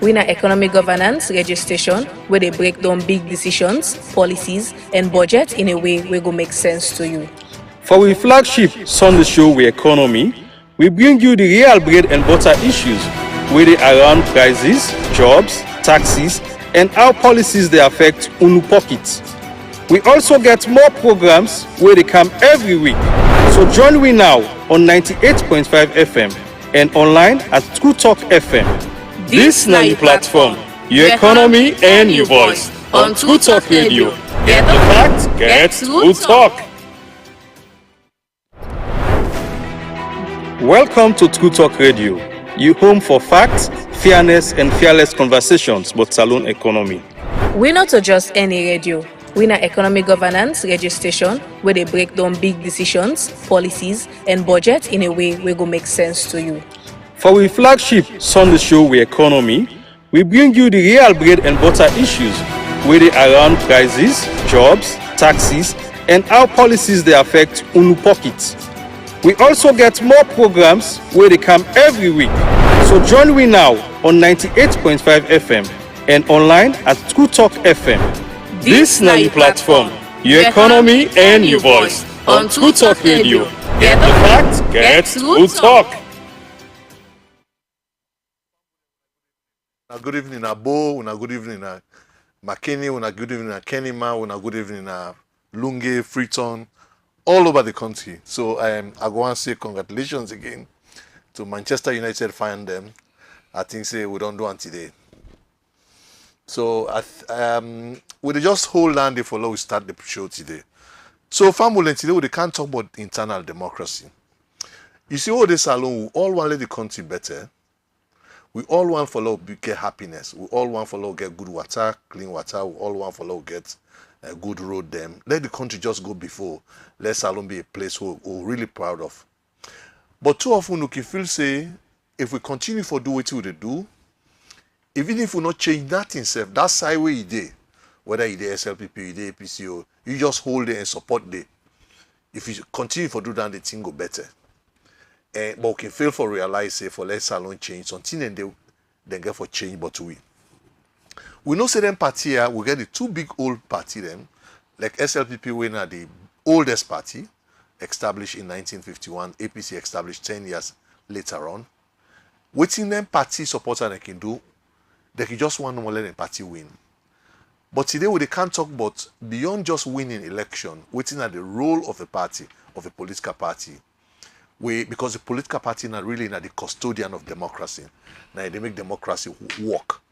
We na economy governance registration where they break down big decisions, policies, and budget in a way where go make sense to you. For our flagship Sunday show We Economy, we bring you the real bread and butter issues where they around prices, jobs, taxes, and how policies they affect unu pockets. We also get more programs where they come every week. So join me now on 98.5 FM and online at True Talk FM. This na your platform, your economy and your voice on True Talk Radio. Get the facts, get True Talk. Welcome to True Talk Radio, your home for facts, fairness, and fearless conversations about Salon economy. We're not just any radio. We na economy governance registration where they break down big decisions, policies, and budget in a way where go make sense to you. For our flagship Sunday show We Economy, we bring you the real bread and butter issues where they around prices, jobs, taxes, and how policies they affect unu pockets. We also get more programs where they come every week. So join me now on 98.5 FM and online at True Talk FM. This na your platform, your economy and your voice on True Talk Radio. Get the facts, get True Talk. Good evening, Abo. Una good evening, Makeni. Una good evening, Kenima. Una good evening, Lunge, Freetown, all over the country. So I go and say congratulations again to Manchester United fan them. I think say we don't do it today. So we just hold on there for long we start the show today. So family today we can't talk about internal democracy. You see all this alone, we all want to let the country better. We all want for love get happiness. We all want for love get good water, clean water. We all want for love get a good road them. Let the country just go before. Let Salon be a place we're really proud of. But too often we can feel say if we continue for do what we do, even if we not change that itself, that side way you did, whether you did SLPP, you did APCO, you just hold it and support it. If you continue for do that, the thing go better. But we can fail for realize say for let Salon change something and they get for change but we know say them party here we get the two big old party them like SLPP when are the oldest party established in 1951, APC established 10 years later on. Waiting them party supporter they can do, they can just want to let them party win. But today we can't talk about beyond just winning election, waiting at the role of a party, of a political party. Because the political party are really not the custodian of democracy. Now they make democracy work.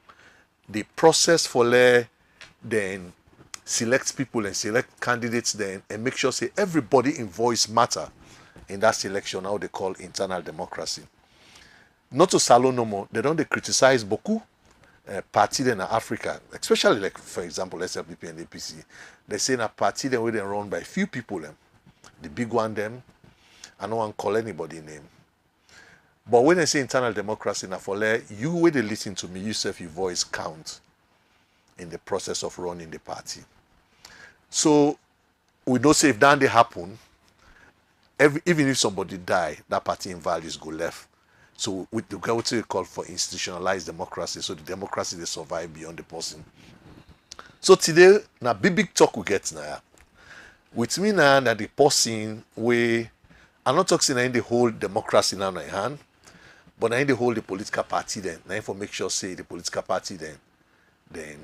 The process for then select people and select candidates then and make sure say everybody in voice matter in that selection, how they call internal democracy. Not to Salon no more, they don't criticize beaucoup party in Africa, especially like for example SLPP and APC. They say in a party then where they run by few people them. The big one them. I don't want to call anybody name. But when I say internal democracy, now for you when they listen to me, you self your voice count in the process of running the party. So we know say if that they happen, even if somebody die, that party in values go left. So we call for institutionalized democracy, so the democracy they survive beyond the person. So today, now big talk we get now. With me now that the person we I'm not talking in the whole democracy now in my hand, but in the whole the political party then. Now for make sure say the political party then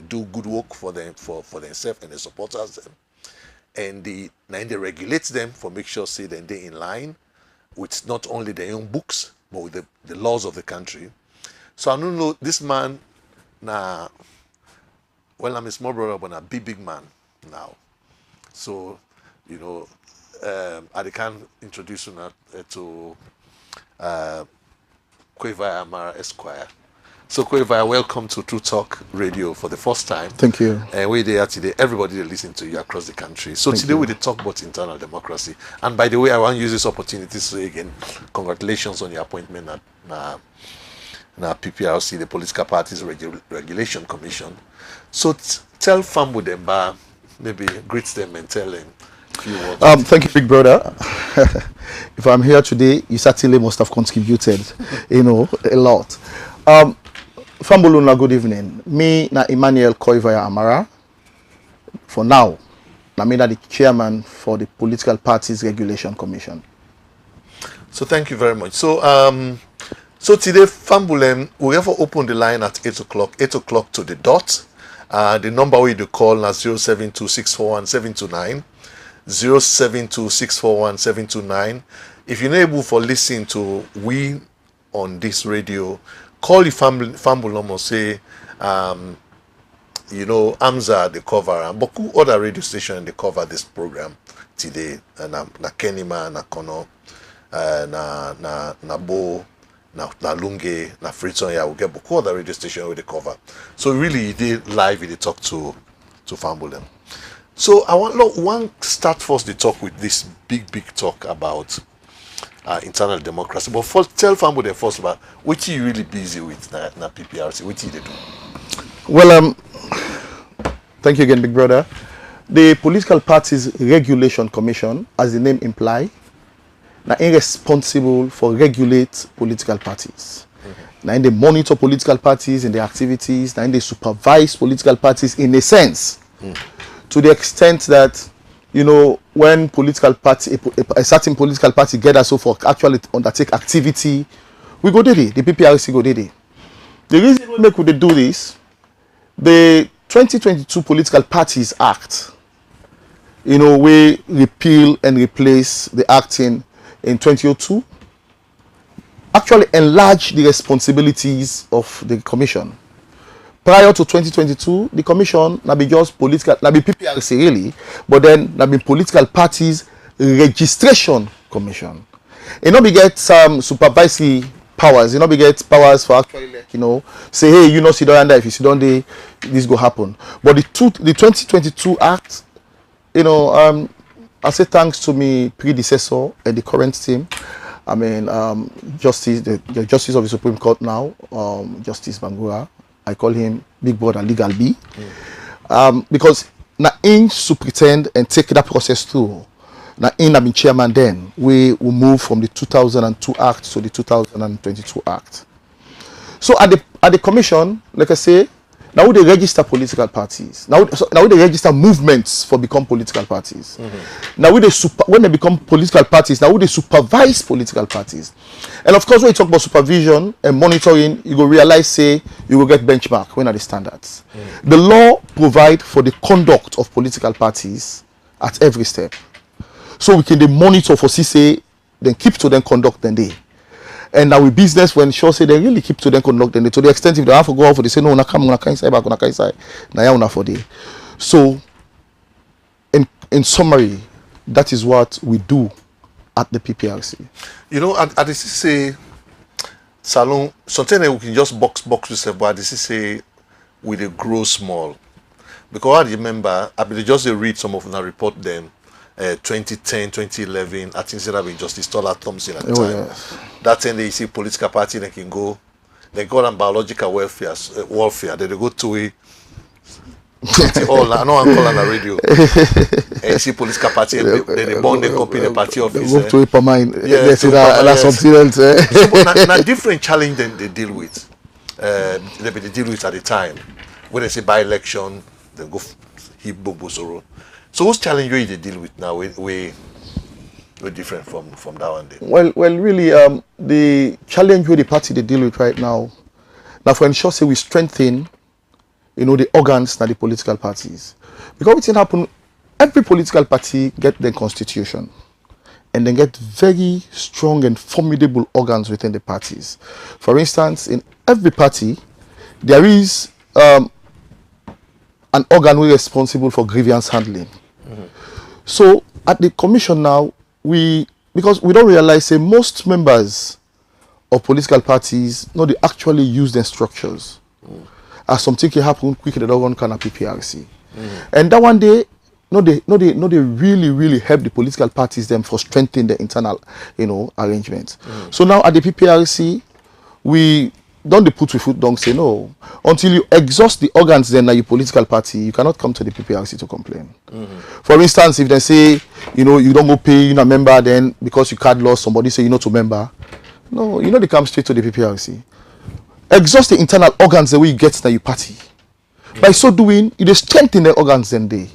do good work for them for themselves and the supporters them. And they regulate them for make sure say then they in line with not only their own books, but with the laws of the country. So I don't know this man now well I'm a small brother but a big man now. So you know I can introduce you now to Kwevaya Amara Esquire. So Kwevaya, welcome to True Talk Radio for the first time. Thank you. And we're there today. Everybody that listen to you across the country. So Thank today you. we talk about internal democracy. And by the way, I want to use this opportunity to say again, congratulations on your appointment at PPRC, the Political Parties Regulation Commission. So tell Fambu Demba, maybe greet them and tell them. Thank you, big brother. If I'm here today, you certainly must have contributed, a lot. Fambuluna, good evening. Me na Emmanuel Koivaya Amara. For now, I mean the chairman for the Political Parties Regulation Commission. So thank you very much. So today, Fambulem, we have opened the line at 8 o'clock, 8 o'clock to the dot. The number we do call is 072641729, 072641729. If you're not able for listening to we on this radio, call your Fambulem or say, Amza the cover and Boku other radio station they cover this program today. And na Kenima, na Kono, na Bo, na Lunge, na Friton, yeah, we get Boku other radio station with the cover. So really they live they talk to Fambulem. So I want start first the talk with this big talk about internal democracy. But first tell Fambulem first about what you really busy with na PPRC, what you they do. Well, thank you again, big brother. The Political Parties Regulation Commission, as the name implies, now responsible for regulate political parties. Now they monitor political parties and their activities. Now they supervise political parties in a sense, to the extent that when political party, a certain political party gathers so for actually undertake activity, we go there. The PPRC go there. The reason we make we do this. The 2022 Political Parties Act, we repeal and replace the act in 2002, actually enlarge the responsibilities of the commission. Prior to 2022, the commission be just political, be PPRC really, but then be Political Parties Registration Commission. We get some supervisory powers, we get powers for actually say, hey, sit down there, if you sit down there, this go happen. But the 2022 Act, I say thanks to my predecessor and the current team. I mean, Justice, the Justice of the Supreme Court now, Justice Bangura, I call him Big Brother Legal B, because na in to pretend and take that process through. Now, I've been chairman then, we will move from the 2002 Act to the 2022 Act. So at the commission, like I say, now they register political parties. Now they register movements for become political parties. Now when they become political parties, now they supervise political parties. And of course, when you talk about supervision and monitoring, you will realize, say, you will get benchmark when are the standards. The law provide for the conduct of political parties at every step. So we can monitor for CCA, then keep to them conduct then they. And now with business, when sure say they really keep to them conduct then they, to the extent if they have to go out for they say no, na come na inside back na inside. Na ya una for day. So in summary, that is what we do at the PPRC. At the CCA salon, sometimes we can just box yourself, but at the CCA with a grow small. Because I remember, I just read some of the report then. 2010, 2011, I think that been Justice Tola Thompson at the time. Yes. That time they see political party, they can go, they go on biological warfare, then they go to a all I know I'm calling on the radio. And see political party, they burn the copy the party office. They go to a mine. Yeah, that's something else. So, now different challenge than they deal with. They deal with at the time. When they say by-election, they go hip Bobosoro. So whose challenge you they deal with now? We different from that one day. Well, really, the challenge with the party they deal with right now for ensure say we strengthen, the organs that the political parties. Because what's happen, every political party get their constitution, and then get very strong and formidable organs within the parties. For instance, in every party, there is an organ who is responsible for grievance handling. So at the commission now, because we don't realize, say, most members of political parties, they actually use their structures. As something can happen quickly, they don't want kind of PPRC. And that one day, they really help the political parties them for strengthening the internal, arrangements. So now at the PPRC, we don't put your foot down, say no. Until you exhaust the organs then your political party, you cannot come to the PPRC to complain. For instance, if they say, you don't go pay, you're a member, then because you card lost, somebody say you're not a member. No, they come straight to the PPRC. exhaust the internal organs the way you get to your party. By so doing, you strengthen the organs then they.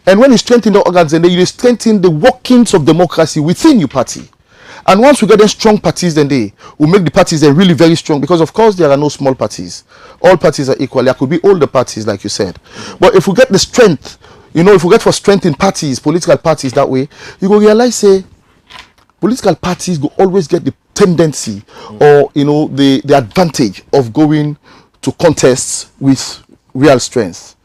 And when you strengthen the organs then they, you strengthen the workings of democracy within your party. And once we get them strong parties then they will make the parties then really very strong, because of course there are no small parties. All parties are equal. There could be older parties like you said. But if we get the strength, if we get for strength in parties, political parties that way, you will realize say political parties will always get the tendency or the advantage of going to contests with real strength.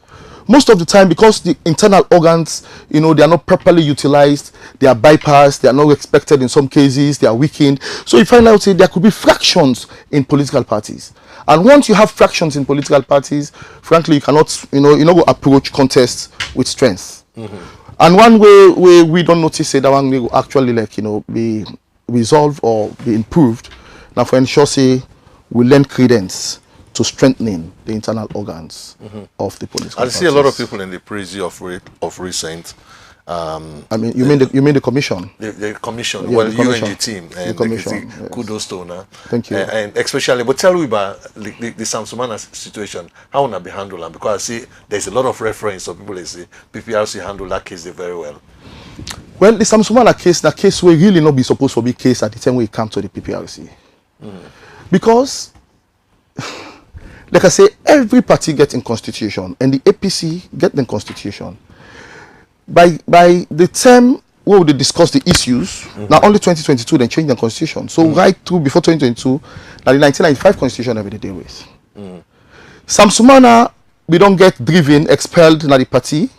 Most of the time, because the internal organs, they are not properly utilized, they are bypassed, they are not respected in some cases, they are weakened. So you find out say there could be fractions in political parties. And once you have fractions in political parties, frankly, you cannot, go approach contests with strength. And one way we don't notice say that one will actually be resolved or be improved. Now for ensure say we lend credence to strengthening the internal organs of the political parties. I see a lot of people in the praise of recent. I mean, you mean the commission? The commission. Yeah, well, the you commission. and your team. And The commission, yes. yes. Kudos to you. Thank you. And especially, but tell me about the Samsumana situation. How will be handled? Because I see there's a lot of reference of people. They say PPRC handle that case very well. Well, the Samsumana case, the case will really not be supposed to be case at the time we come to the PPRC, because. Like I say, every party gets in constitution, and the APC get the constitution. By the time we will discuss the issues, now only 2022 then change the constitution. So right through before 2022, now the 1995 constitution every day with. Samsumana, we don't get driven, expelled na the party,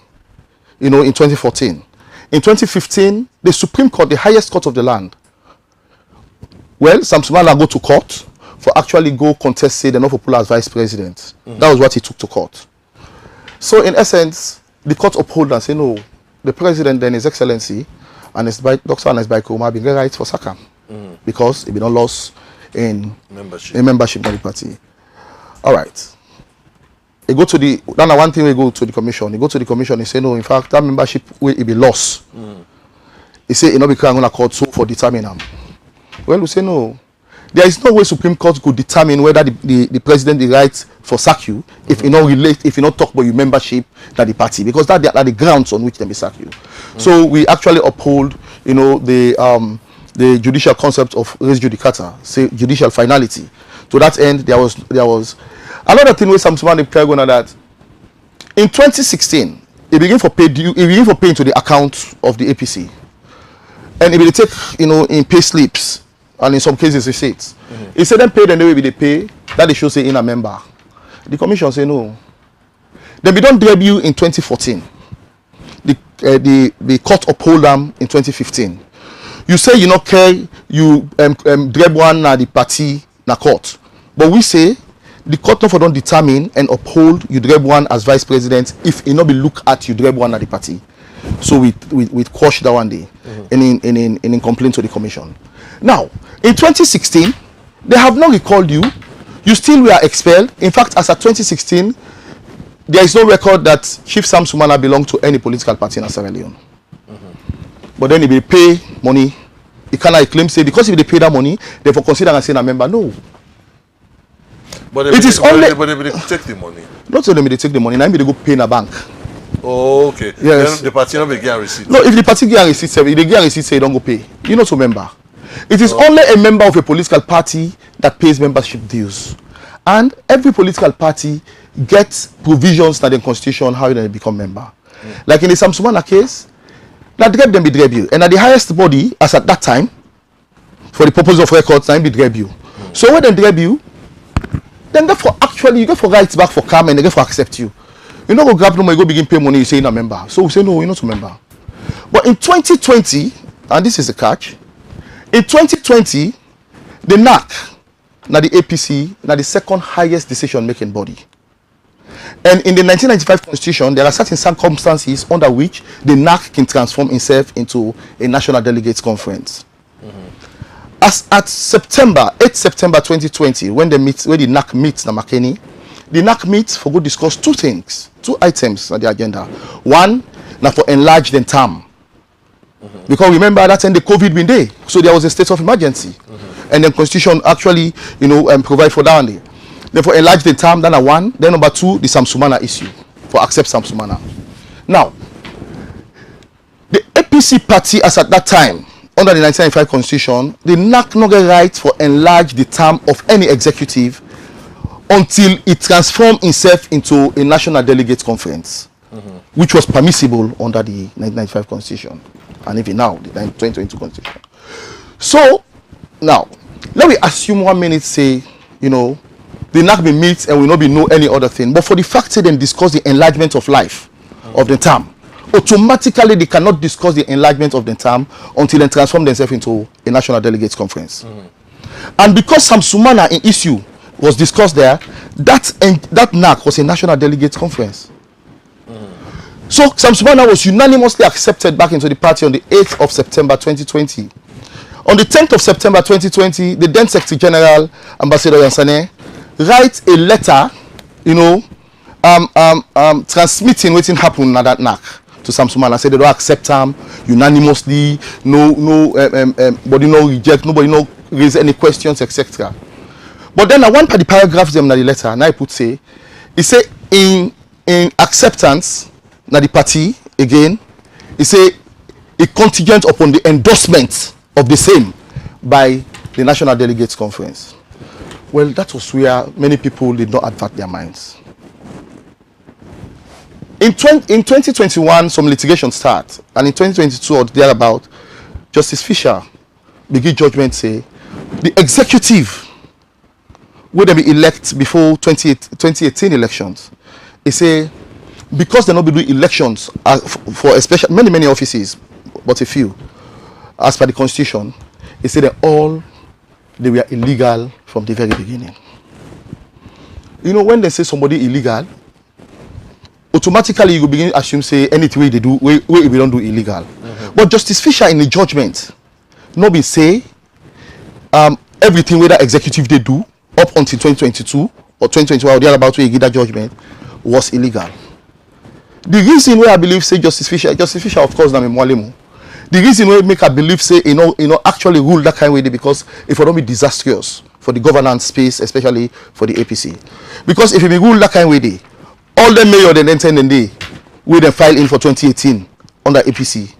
in 2014. In 2015, the Supreme Court, the highest court of the land, well, Samsumana go to court for actually go contest say they're not popular as vice president. That was what he took to court. So in essence, the court uphold and say no, the president then His Excellency and Dr. Anes Baikoma be right for Saka because he be not lost in membership of the party. All right. He go to the one thing we go to the commission. He go to the commission. He say no. In fact, that membership will be lost. He say he not be crying on a court so for determine him. Well, we say no. There is no way Supreme Court could determine whether the president is right for sack you if you not relate, if you not talk about your membership that the party, because that are the grounds on which they may sack you. So we actually uphold, the judicial concept of res judicata, say judicial finality. To that end, there was another thing with some smart on that. In 2016, he began for paying to the account of the APC, and he will take in pay slips. And in some cases receipts. He said them pay the way they pay, that they should say in a member. The commission say no. Then we don't debut in 2014. The court uphold them in 2015. You say you not care, you dreb one na the party na court. But we say the court not for don't determine and uphold you dreb one as vice president if it not be look at you dreb one at the party. So we quash that one day and in complaint to the commission. Now, in 2016, they have not recalled you. You still were expelled. In fact, as of 2016, there is no record that Chief Sam Sumana belonged to any political party in Sierra Leone. But then if they pay money, he cannot claim say because if they pay that money, they for consider and say a member. No. But it is only. But they take the money. Not only they take the money, now they go pay in a bank. Oh, okay. Yes. Then the party not be getting receipt. No, if the party get a receipt, if they get a receipt, say don't go pay. You not a member. It is only a member of a political party that pays membership dues, and every political party gets provisions in the constitution how they become member. Like in the Samsumana case, that dreb them be dreb, and at the highest body as at that time, for the purpose of records, time be dreb. So when they dreb you, then therefore actually you get for rights back for come and they get for accept you. You know go grab them, you go begin pay money, you say you're a member. So we say no, you're not a member. But in 2020, and this is the catch. In 2020, the NAC, now the APC, now the second highest decision-making body. And in the 1995 constitution, there are certain circumstances under which the NAC can transform itself into a national delegates conference. As at 8 September 2020, when the NAC meets na Makeni, the NAC meets for good discuss two items on the agenda. One, now for enlarge the term. Because remember that time the COVID been there, so there was a state of emergency, and the constitution actually, provide for that one day. Then for enlarge the term, then one. Then number two, the Samsumana issue for accept Samsumana. Now, the APC party, as at that time, under the 1995 constitution, they lack no right for enlarge the term of any executive until it transformed itself into a national delegate conference, which was permissible under the 1995 constitution, and even now, the 2022 constitution. So, now, let me assume 1 minute, say, you know, they not be meet and will not be know any other thing. But for the fact that they discuss the enlargement of life of the term, automatically they cannot discuss the enlargement of the term until they transform themselves into a national delegates conference. And because Samsumana in issue was discussed there, that NAC was a national delegates conference. So Samsumana was unanimously accepted back into the party on the 8th of September 2020. On the 10th of September 2020, the then Secretary General, Ambassador Yansane, write a letter, you know, transmitting what happened at that NAC to Samsumana. Say they don't accept him unanimously, nobody no reject, nobody no raise any questions, etc. But then I one part the paragraphs them in the letter, and I put say, he say in acceptance, na the party again, he say a contingent upon the endorsement of the same by the National Delegates Conference. Well, that was where many people did not advert their minds. In 2021, some litigation started, and in 2022 or thereabout, Justice Fisher began judgment say the executive will they be elect before 2018 elections. He say because they not be doing elections for especially many offices, but a few, as per the constitution, he said that they were illegal from the very beginning. You know, when they say somebody illegal, automatically you begin to assume say anything they do, we don't do illegal. But Justice Fisher in the judgment, no be say everything whether executive they do up until 2022 or 2021 or the other about where he give that judgment was illegal. The reason why I believe say Justice Fisher of course na me mwalemu. The reason why make I believe say you know actually rule that kind of way because if it don't be disastrous for the governance space, especially for the APC. Because if it be rule that kind of way, all the mayor then enter in the we then file in for 2018 under APC,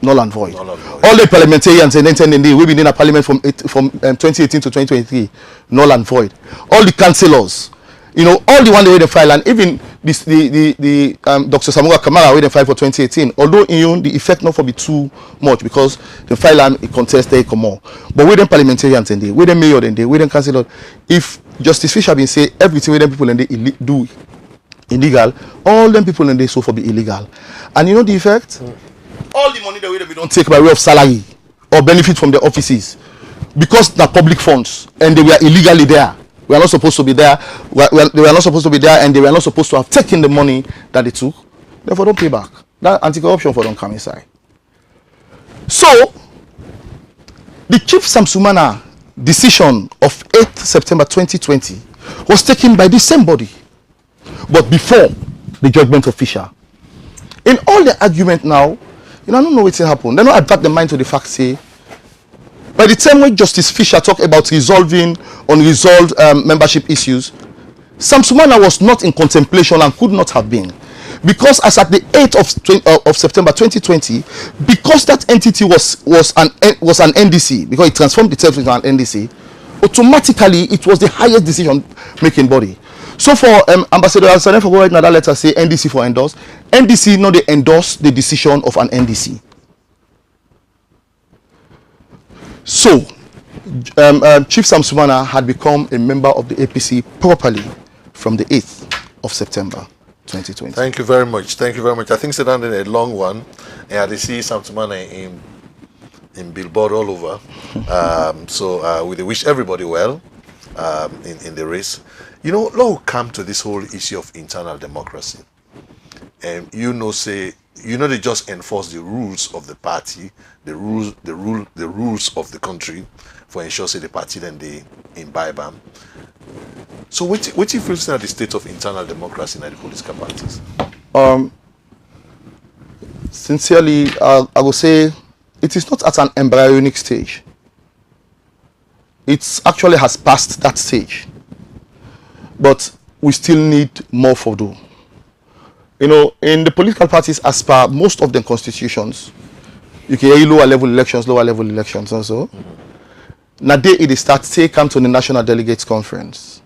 null and void. All the parliamentarians then enter in the we been in a parliament from 2018 to 2023, null and void. All the councillors, you know, all the one they file, and even the Dr. Samura Kamara we file for 2018. Although in the effect not for be too much because the file and it contest they come more. But we them parliamentarians and they, we them mayor and they, we them councillors. If Justice Fisher been say everything we them people and they do illegal, all them people and they so for be illegal. And you know the effect? All the money that we don't take by way of salary or benefit from the offices because they're public funds and they were illegally there. We are not supposed to be there. They were not supposed to be there, and they were not supposed to have taken the money that they took. Therefore, don't pay back. That anti-corruption for don't come inside. So, the Chief Samsumana decision of 8th September 2020 was taken by the same body, but before the judgment of Fisher. In all the argument now, you know, I don't know what's happened. They don't advert the mind to the fact say. By the time when Justice Fisher talked about resolving unresolved membership issues, Samsumana was not in contemplation and could not have been. Because as at the 8th of September 2020, because that entity was an NDC, because it transformed itself into an NDC, automatically it was the highest decision-making body. So for Ambassador Al-Sanem for writing that letter say NDC for endorse, NDC no they endorse the decision of an NDC. So, Chief Samsumana had become a member of the APC properly from the 8th of September 2020. Thank you very much. Thank you very much. I think it's a long one. And I see Samsumana in billboard all over. So we wish everybody well in the race. You know, now we come to this whole issue of internal democracy. And they just enforce the rules of the party, the rules of the country for ensure say the party then they imbibe them. So what do you feel is the state of internal democracy in the political parties? Sincerely, I would say it is not at an embryonic stage. It actually has passed that stage. but we still need more for do. You know, in the political parties, as per most of the constitutions, you can hear lower level elections also. Now they it start say come to the National Delegates Conference.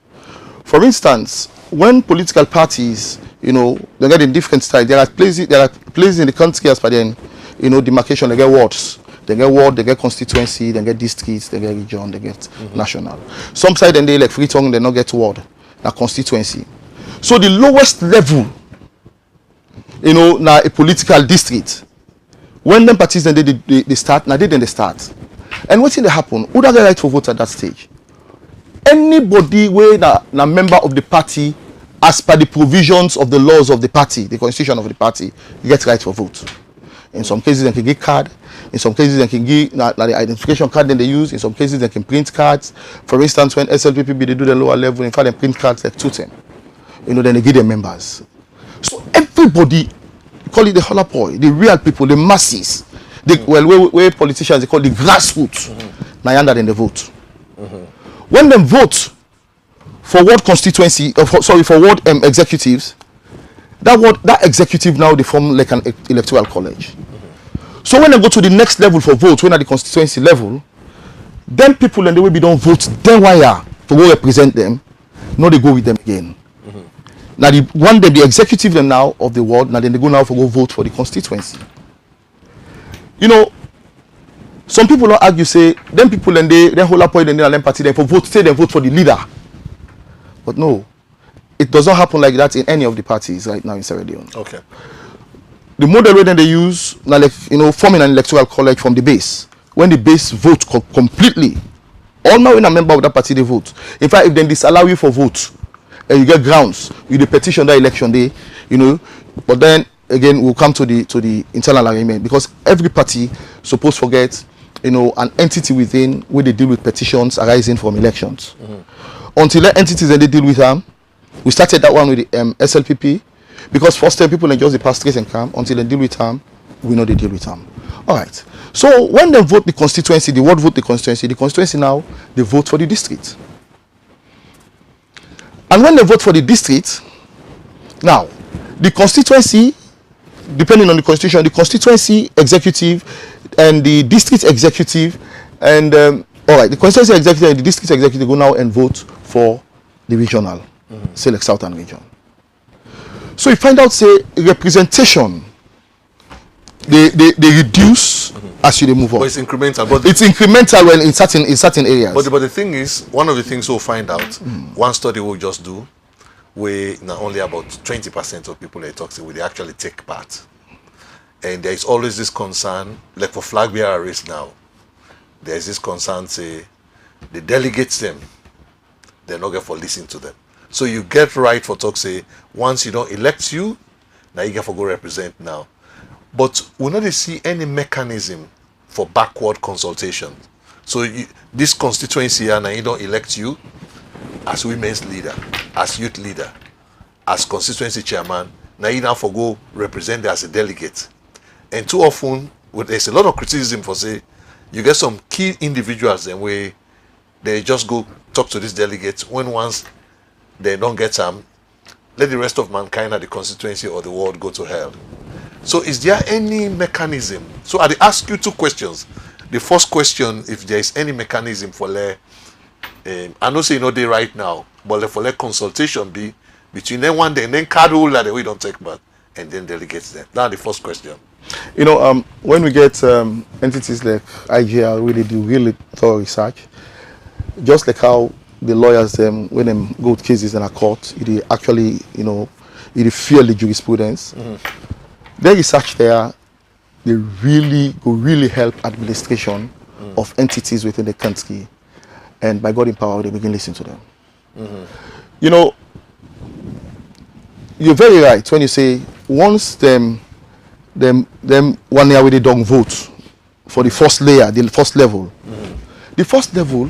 For instance, when political parties, you know, they get in different styles, there are places in the country as per then, you know, demarcation, they get wards. They get ward, they get constituency, they get districts, they get region, they get national. Some side then they like Freetown, they not get ward, na constituency. So the lowest level, you know, na a political district. When them parties then they start, now they start. And what's in the happen? Who does the right for vote at that stage? Anybody where na member of the party, as per the provisions of the laws of the party, the constitution of the party, get right for vote. In some cases they can get card. In some cases they can give the identification card then they use. In some cases they can print cards. For instance, when SLPPB they do the lower level, in fact they print cards like 210. You know, then they give them members. So everybody, call it the holapoi, the real people, the masses. Where politicians they call the grassroots. Now under then they vote. When they vote for ward constituency, for ward executives, that executive now they form like an electoral college. So when they go to the next level for vote, when at the constituency level, then people and they will be don't vote, then wire to go represent them, no they go with them again. Now the executive then now of the ward, now then they go now for go vote for the constituency. You know, some people don't argue say, then people and they hold up point and then party then for vote, say they vote for the leader. But no, it does not happen like that in any of the parties right now in Sierra Leone. Okay. The model then they use, now like, you know, forming an electoral college from the base. When the base vote completely, all now when a member of that party they vote. In fact, if they disallow you for vote, and you get grounds, you the petition that election day, you know, but then again we'll come to the internal agreement because every party supposed to get, you know, an entity within where they deal with petitions arising from elections. Until that entities and they deal with them, we started that one with the SLPP. Because first time people enjoy the past trace and come until they deal with them, we know they deal with them. All right. So when they vote the constituency, the ward vote the constituency now they vote for the district. And when they vote for the district, now the constituency, depending on the constitution, the constituency executive and the district executive and all right, the constituency executive and the district executive go now and vote for the regional, say like Southern region. So you find out, say, representation, they reduce as you move on. But it's incremental. But it's incremental when in certain areas. But the thing is, one of the things we'll find out, one study we'll just do, where not only about 20% of people they talk to, will actually take part. And there is always this concern, like for flag bearer race now, there's this concern, say, the delegates them, they're not going for listening to them. So you get right for talk say once you don't elect you, now you get for go represent now. But we not see any mechanism for backward consultation. So this constituency here now you don't elect you as women's leader, as youth leader, as constituency chairman. Now you now for go represent as a delegate. And too often there's a lot of criticism for say you get some key individuals then where they just go talk to these delegates when once they don't get some, let the rest of mankind at the constituency or the world go to hell. So is there any mechanism? So I ask you two questions. The first question, if there is any mechanism for I know say you know they right now, but for consultation be between them one day and then card holder that we don't take back and then delegates them. That's the first question. You know, when we get entities like IGR, where they do really thorough research, just like how the lawyers when them go to cases in a court, they actually, you know, they feel the jurisprudence. Their research there, they really help administration of entities within the country, and by God in power, they begin listening to them. You know, you're very right when you say once them one year where they don't vote for the first layer, the first level,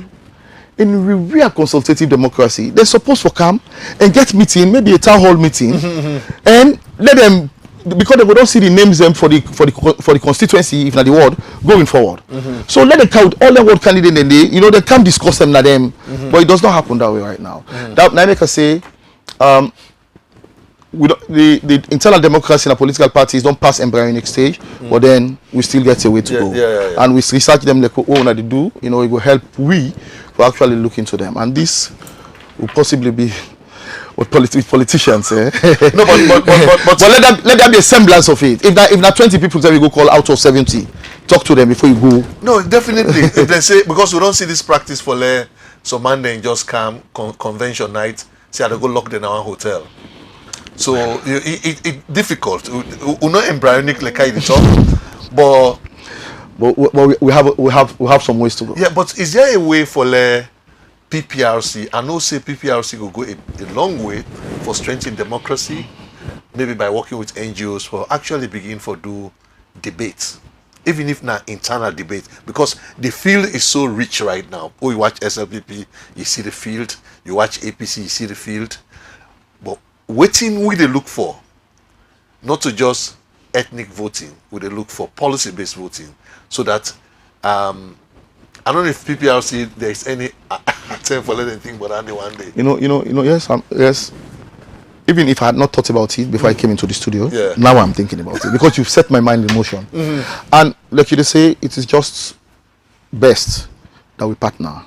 in real consultative democracy, they're supposed to come and get meeting, maybe a town hall meeting, and let them, because they don't see the names them for the constituency, if not the ward, going forward. So let them count all the ward candidates and they can discuss them na them, but it does not happen that way right now. That now make us say we don't, the internal democracy in a political parties don't pass embryonic stage, but then we still get a way to go. And we research them like what they do, it will help we to actually look into them. And this will possibly be with politicians. No, but let there be a semblance of it. If that 20 people that we go call out of 70, talk to them before you go. No, definitely. If they say, because we don't see this practice for some man then just come convention night, say I go lock them in our hotel. So it's difficult. We not embryonic like I talk, but we have some ways to go. Yeah, but is there a way for PPRC? I know say PPRC will go a long way for strengthening democracy, maybe by working with NGOs for actually begin for do debates, even if not internal debate, because the field is so rich right now. Oh, you watch SLPP, you see the field. You watch APC, you see the field. But waiting, we they look for, not to just ethnic voting, we they look for policy-based voting, so that I don't know if PPRC there is any attempt for anything but only one day. Yes. Even if I had not thought about it before I came into the studio, now I'm thinking about it because you've set my mind in motion. And like you say, it is just best that we partner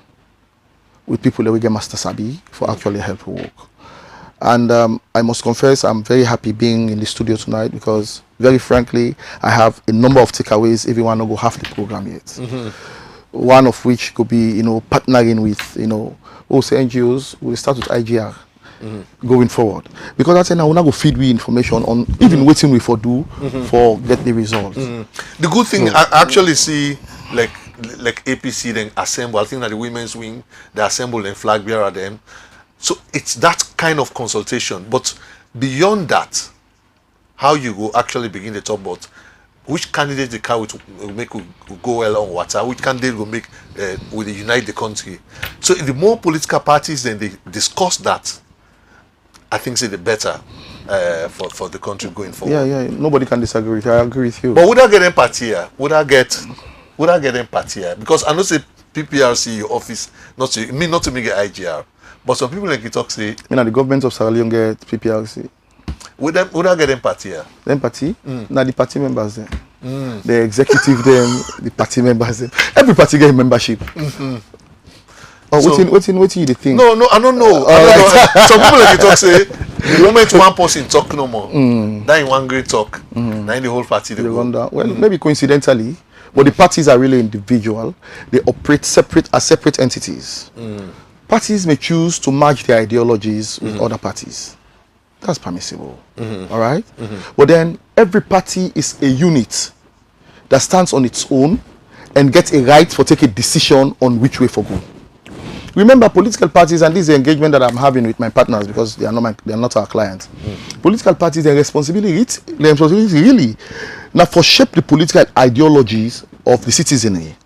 with people that we get master sabi for actually help work. And I must confess, I'm very happy being in the studio tonight because, very frankly, I have a number of takeaways if you want to go half the program yet. One of which could be, partnering with, also NGOs. We'll start with IGR going forward. Because that's now we're not going to feed we information on even waiting we for do for get the results. The good thing, I actually see like APC then assemble. I think that the women's wing, they assemble and flag bearer them. So it's that kind of consultation. But beyond that, how you go actually begin the talk about which candidate the car will make will go well on water, which candidate will make will unite the country. So the more political parties then they discuss that, I think the better for the country going forward. Yeah. Nobody can disagree with you. I agree with you. But would I get empathy here? Would I get empathy here? Because I know say PPRC your office not to make an IGR. But some people like you talk say the government of Sierra Leone get PPRC. Would I get empathy here? Empathy? Now the party members them. The executive them, the party members them. Every party get membership. Oh, so, what's in the thing? No, I don't know. Some people like you talk say the moment one person talk no more, that in one great talk, now in the whole party they go. Well, maybe coincidentally, but the parties are really individual. They operate as separate entities. Parties may choose to merge their ideologies with other parties. That's permissible. All right? But then every party is a unit that stands on its own and gets a right for take a decision on which way for go. Remember, political parties, and this is the engagement that I'm having with my partners because they are not our clients. Political parties, their responsibility really now for shape the political ideologies of the citizenry.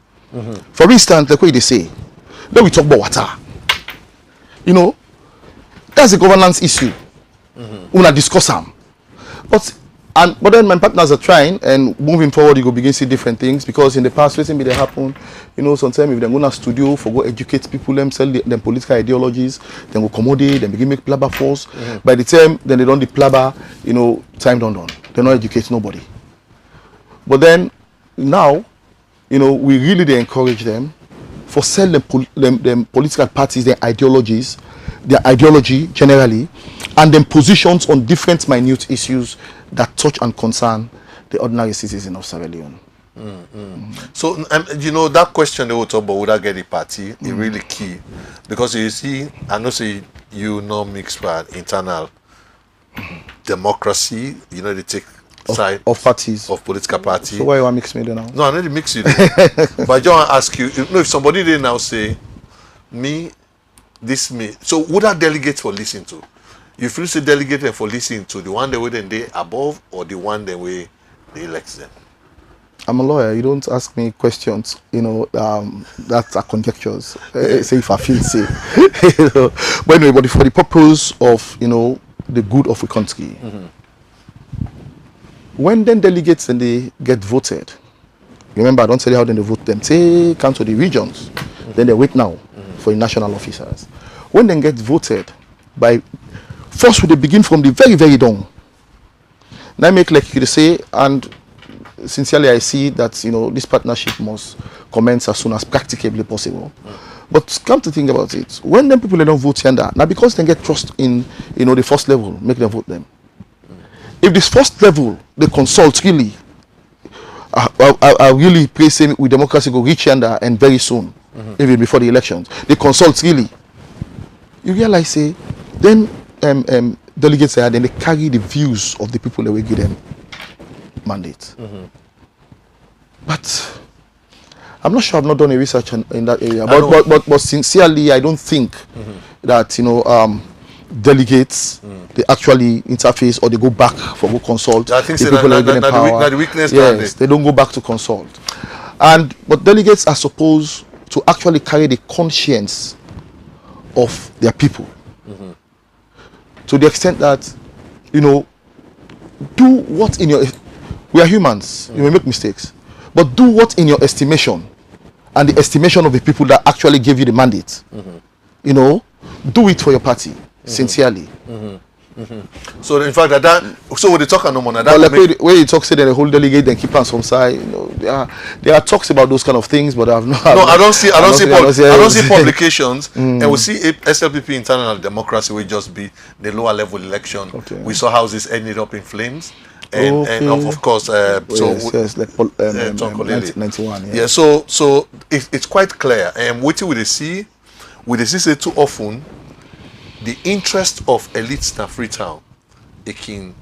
For instance, like what they say, then we talk about water. That's a governance issue. We will discuss them. But then my partners are trying, and moving forward, you go begin to see different things because in the past, recently they happen. Sometimes if they go to studio for go educate people themselves, them political ideologies, then go accommodate, then begin make blabber force. By the time then they don't the blabber, time done. They don't educate nobody. But then now, we really they encourage them for sell them political parties, their ideology generally, and then positions on different minute issues that touch and concern the ordinary citizen of Sierra Leone. So, that question they will talk about, would I get a party, is really key. Because you see, I know say you know mix for internal democracy, they take side of parties, of political parties. So why you want to mix me there now? No, I need to mix you there. But I just want to ask you, if somebody they now say, me, so would I delegate for listening to? You feel say delegate for listening to the one that way then they above or the one that way they elect them? I'm a lawyer. You don't ask me questions. That's a conjectures. Say if I feel safe. But anyway, but for the purpose of the good of the country, when then delegates and they get voted, remember I don't tell you how then they vote them. Say come to the regions, then they wait now for the national officers. When they get voted by first we begin from the very, very down. Now make like you say, and sincerely I see that this partnership must commence as soon as practicably possible. But come to think about it, when them people don't vote yonder, now because they get trust in the first level, make them vote them. If this first level they consult really, I really pray say with democracy go reach yonder and very soon, even before the elections, they consult really. You realize say then delegates there, then they carry the views of the people that will give them mandate. But I'm not sure, I've not done a research in that area, but sincerely I don't think that delegates they actually interface or they go back for go consult. I think the so people that, that that the weakness. Yes, they don't go back to consult. But delegates are supposed to actually carry the conscience of their people to the extent that do what in your, we are humans, you may make mistakes, but do what in your estimation and the estimation of the people that actually gave you the mandate, do it for your party sincerely. So in fact so when they talk no more, that like where you talk say that the whole delegate then keep on some side, there are talks about those kind of things, but I don't see publications. And we see SLPP internal democracy will just be the lower level election. We saw how this ended up in flames. And of course, like 91. Yeah. So it's quite clear. And what we see say too often, the interest of elites in Freetown, they can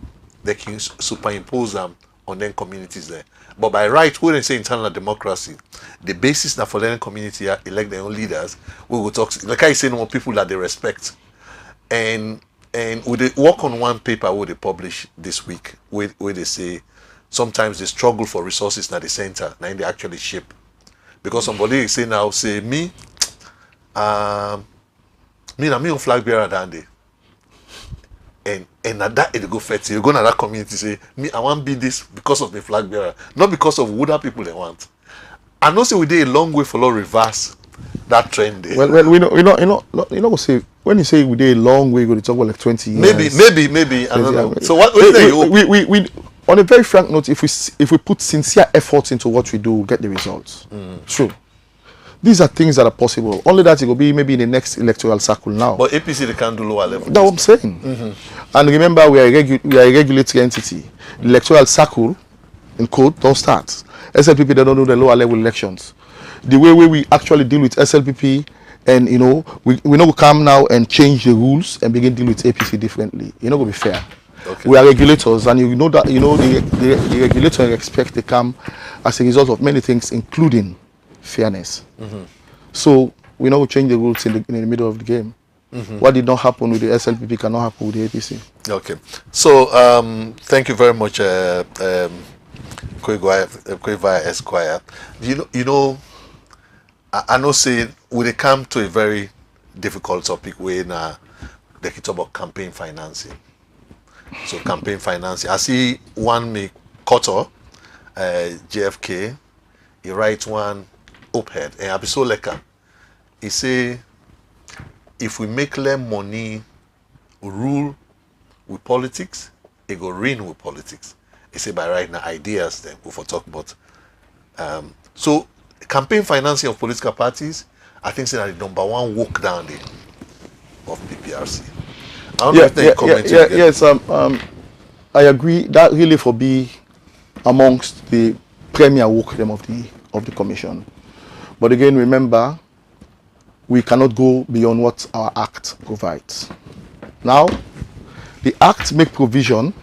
superimpose them on them communities there. But by right, we don't say internal democracy. The basis now for the community elect their own leaders. We will talk like I say, more people that they respect, and we they work on one paper where they publish this week where they say sometimes the struggle for resources at the center now they actually shape, because somebody say now say me on flag bearer that day, and at that it go fet you go to that community say me I want to be this because of the flag bearer, not because of who that people they want. I know say we did a long way for reverse that trend there. Well, we know say when you say we did a long way, we go to talk about like 20 years. Maybe I don't know. So what we on a very frank note, if we put sincere efforts into what we do, we'll get the results. True. These are things that are possible. Only that it will be maybe in the next electoral cycle now. But APC they can't do lower level. That's what I'm saying. And remember, we are a regulatory entity. The electoral cycle in code don't start. SLPP they don't do the lower level elections. The way we actually deal with SLPP, and we know we come now and change the rules and begin deal with APC differently. It's not gonna be fair. Okay. We are regulators, and that the regulator expect to come as a result of many things, including fairness. So we know we change the rules in the middle of the game. What did not happen with the SLPP cannot happen with the APC. Okay. So thank you very much, Koivaya Esquire. I know say when they come to a very difficult topic where they talk about campaign financing. So campaign financing. I see one me Koto, JFK, he writes one op-ed and I be so like he say if we make less money rule with politics, it go reign with politics. He say by right now ideas then we for talk about so campaign financing of political parties, I think that the number one walk down there of PPRC. I don't know if they comment. Yes, I agree that really for be amongst the premier work them of the commission. But again, remember, we cannot go beyond what our Act provides. Now, the Act make provision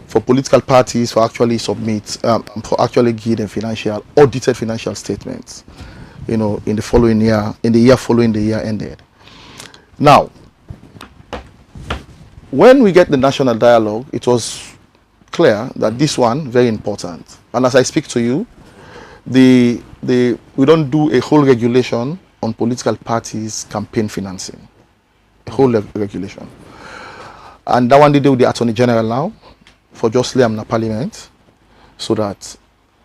for political parties for actually submit, for actually give them audited financial statements, in the following year, in the year following the year ended. Now, when we get the national dialogue, it was clear that this one very important. And as I speak to you, we don't do a whole regulation on political parties' campaign financing, a whole regulation. And that one they do with the Attorney General now, for just lay in the Parliament, so that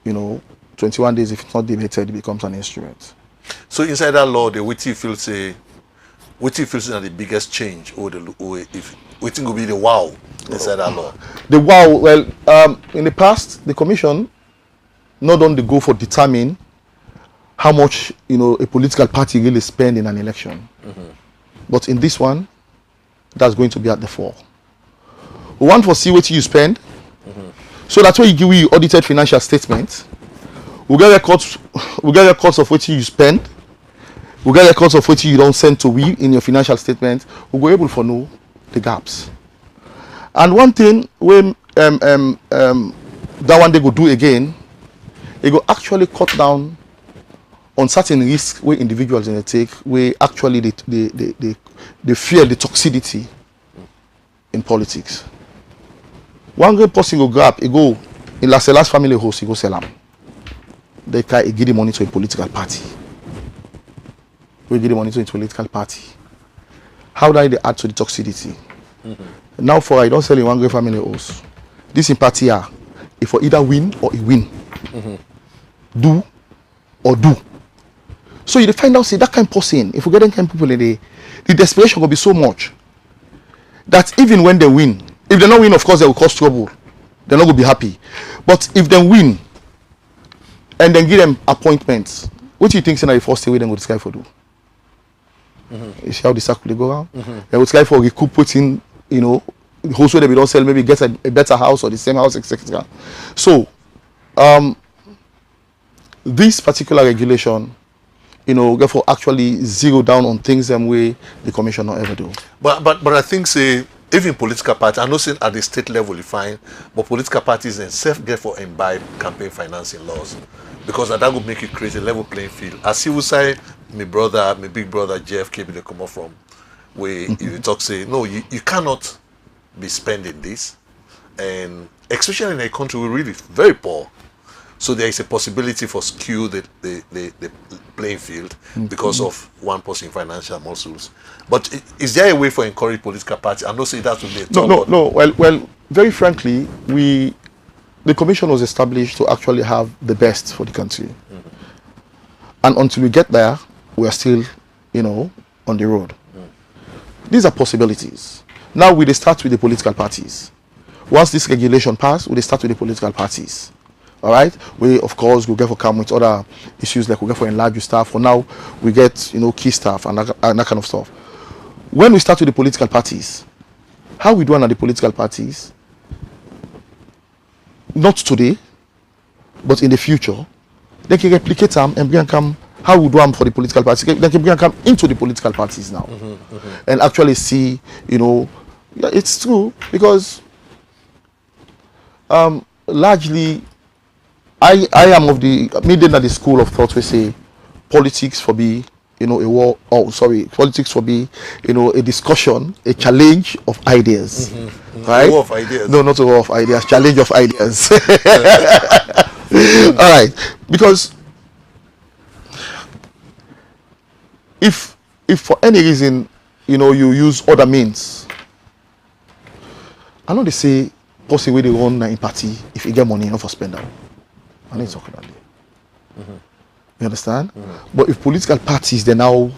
21 days, if it's not debated, it becomes an instrument. So inside that law, the witty feel say what you feel is the biggest change, or if what will be the wow inside that law? The wow, well, in the past, the commission not only go for determine how much a political party really spend in an election, but in this one, that's going to be at the fore. We want to see what you spend, so that's why you give you audited financial statements. We get records. We get records of what you spend. We get records of what you don't send to we in your financial statement. We go able to know the gaps. And one thing when that one they go do again, it go actually cut down on certain risks where individuals in the take, where actually they fear the toxicity in politics. One great person go grab, he go in last family house, he go sell them. They can give the money to a political party. We give the money to a political party. How do they add to the toxicity? Now for I don't sell in one great family house. This in party are if for either win or a win. Do or do. So you find out, say that kind of person, if we get them kind of people in the desperation will be so much that even when they win, if they don't win, of course they will cause trouble. They're not going to be happy. But if they win and then give them appointments, what do you think is the first way they go to sky for do? You see how the circle they go around? They will sky for recoup putting, also they don't sell, maybe get a better house or the same house, etc. So this particular regulation, therefore actually zero down on things them way the commission not ever do. But I think say even political parties, I'm not saying at the state level you find, but political parties themselves therefore imbibe campaign financing laws, because that would make it create a level playing field. As you would say, my big brother JFK they come up from, where you talk say no, you cannot be spending this, and especially in a country we're really very poor. So there is a possibility for skew the playing field because of one person financial muscles. But is there a way for encourage political parties? I'm not saying that would be a no. Well, very frankly, the commission was established to actually have the best for the country. And until we get there, we are still, on the road. These are possibilities. Now we start with the political parties. Once this regulation passes, we start with the political parties. All right. We of course will get for come with other issues like we get for enlarge staff. For now, we get key staff and that kind of stuff. When we start with the political parties, how we do under the political parties? Not today, but in the future, they can replicate them and bring them. How we do them for the political parties? They can bring them into the political parties now, and actually see. Yeah, it's true because largely. I am of the middle of the school of thought we say politics for be politics for be a discussion, a challenge of ideas. Right? A war of ideas. No, not a war of ideas, challenge of ideas. All right. Because if for any reason you use other means, I know they say possibly they run in party if you get money enough for spend out. I need to talk about it. You understand? But if political parties they now,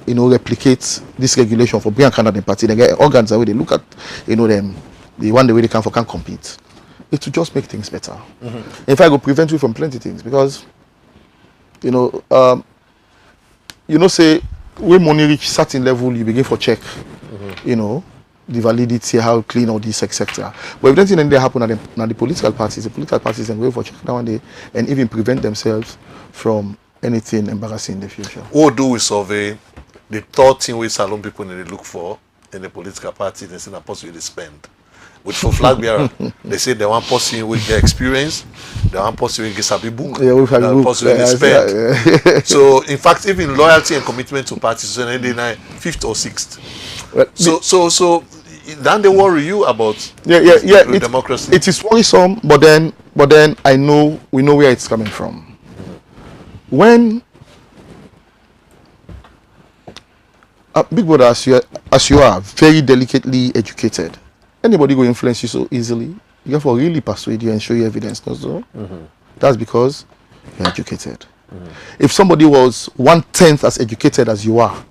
replicate this regulation for being a candidate party, they get organs the way they look at, them, the one the way they can compete. It will just make things better. In fact, it will prevent you from plenty things because, say when money reach certain level, you begin for check, the validity, how clean all this, etc. But if anything then happen at the political parties then go for check now and day and even prevent themselves from anything embarrassing in the future. What do we survey the third thing we salon people they look for in the political party? They say a person they spend. With for flag bearer, they say they want person with get experience, they want person with get sabi book, they want person with spend. So in fact, even loyalty and commitment to parties, so they fifth or sixth. Well, so then they worry you about democracy. It is worrisome, but then we know where it's coming from. When big brother, as you are very delicately educated, anybody will influence you so easily. You have to really persuade you and show you evidence. No, so that's because you're educated. If somebody was 1/10 as educated as you are,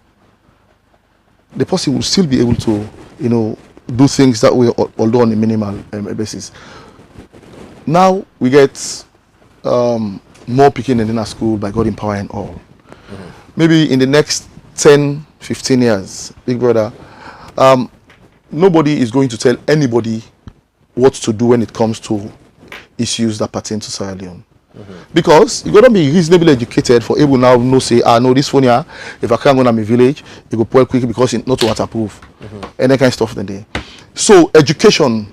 the person will still be able to, do things that way, although on a minimal basis. Now we get more picking in our school by God in power and all. Maybe in the next 10, 15 years, big brother, nobody is going to tell anybody what to do when it comes to issues that pertain to Sierra Leone. Because you gotta be reasonably educated for able now no say, no, this phone here, if I can't go to my village, it go spoil quickly because it's not waterproof. And that kind of stuff then there. So education,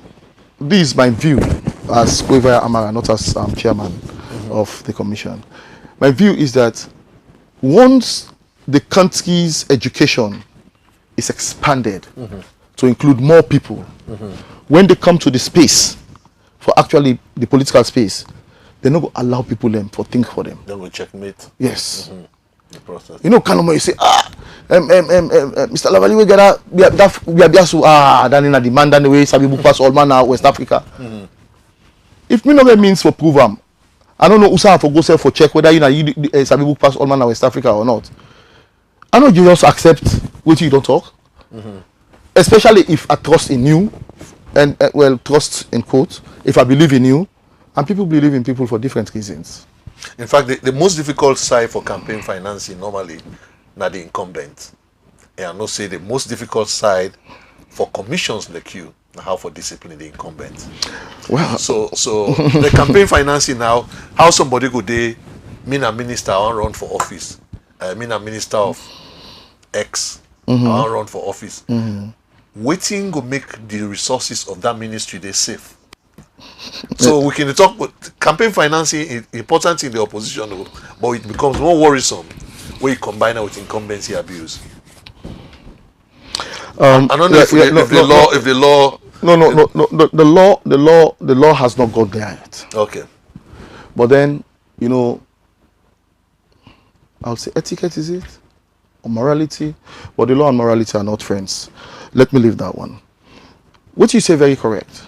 this is my view as Quiver Amara, not as chairman of the commission. My view is that once the country's education is expanded to include more people, when they come to the space, for actually the political space, they're not going to allow people them for think for them. Then we checkmate. Yes. The process. You know, Kanomo, you say, Mr. Lavali, we are then in a demand and the way Sabi book pass all man now West Africa. If me no get means for prove them, I don't know who for go sell for check whether you Sabi book pass all man now West Africa or not. I know you just accept what you don't talk. Especially if I trust in you, and trust in quotes, if I believe in you, and people believe in people for different reasons. In fact, the most difficult side for campaign financing normally not the incumbent. And I know say the most difficult side for commissions like you, how for discipline the incumbent. Well, so the campaign financing now, how somebody go there, mean a minister I want run for office, mean a minister of X, I want run for office. Waiting go make the resources of that ministry they safe. So we can talk about campaign financing is important in the opposition, but it becomes more worrisome when you combine it with incumbency abuse. I don't know if the law. The law has not got there yet. Okay. But then, I would say etiquette is it? Or morality? But the law and morality are not friends. Let me leave that one. What you say very correct.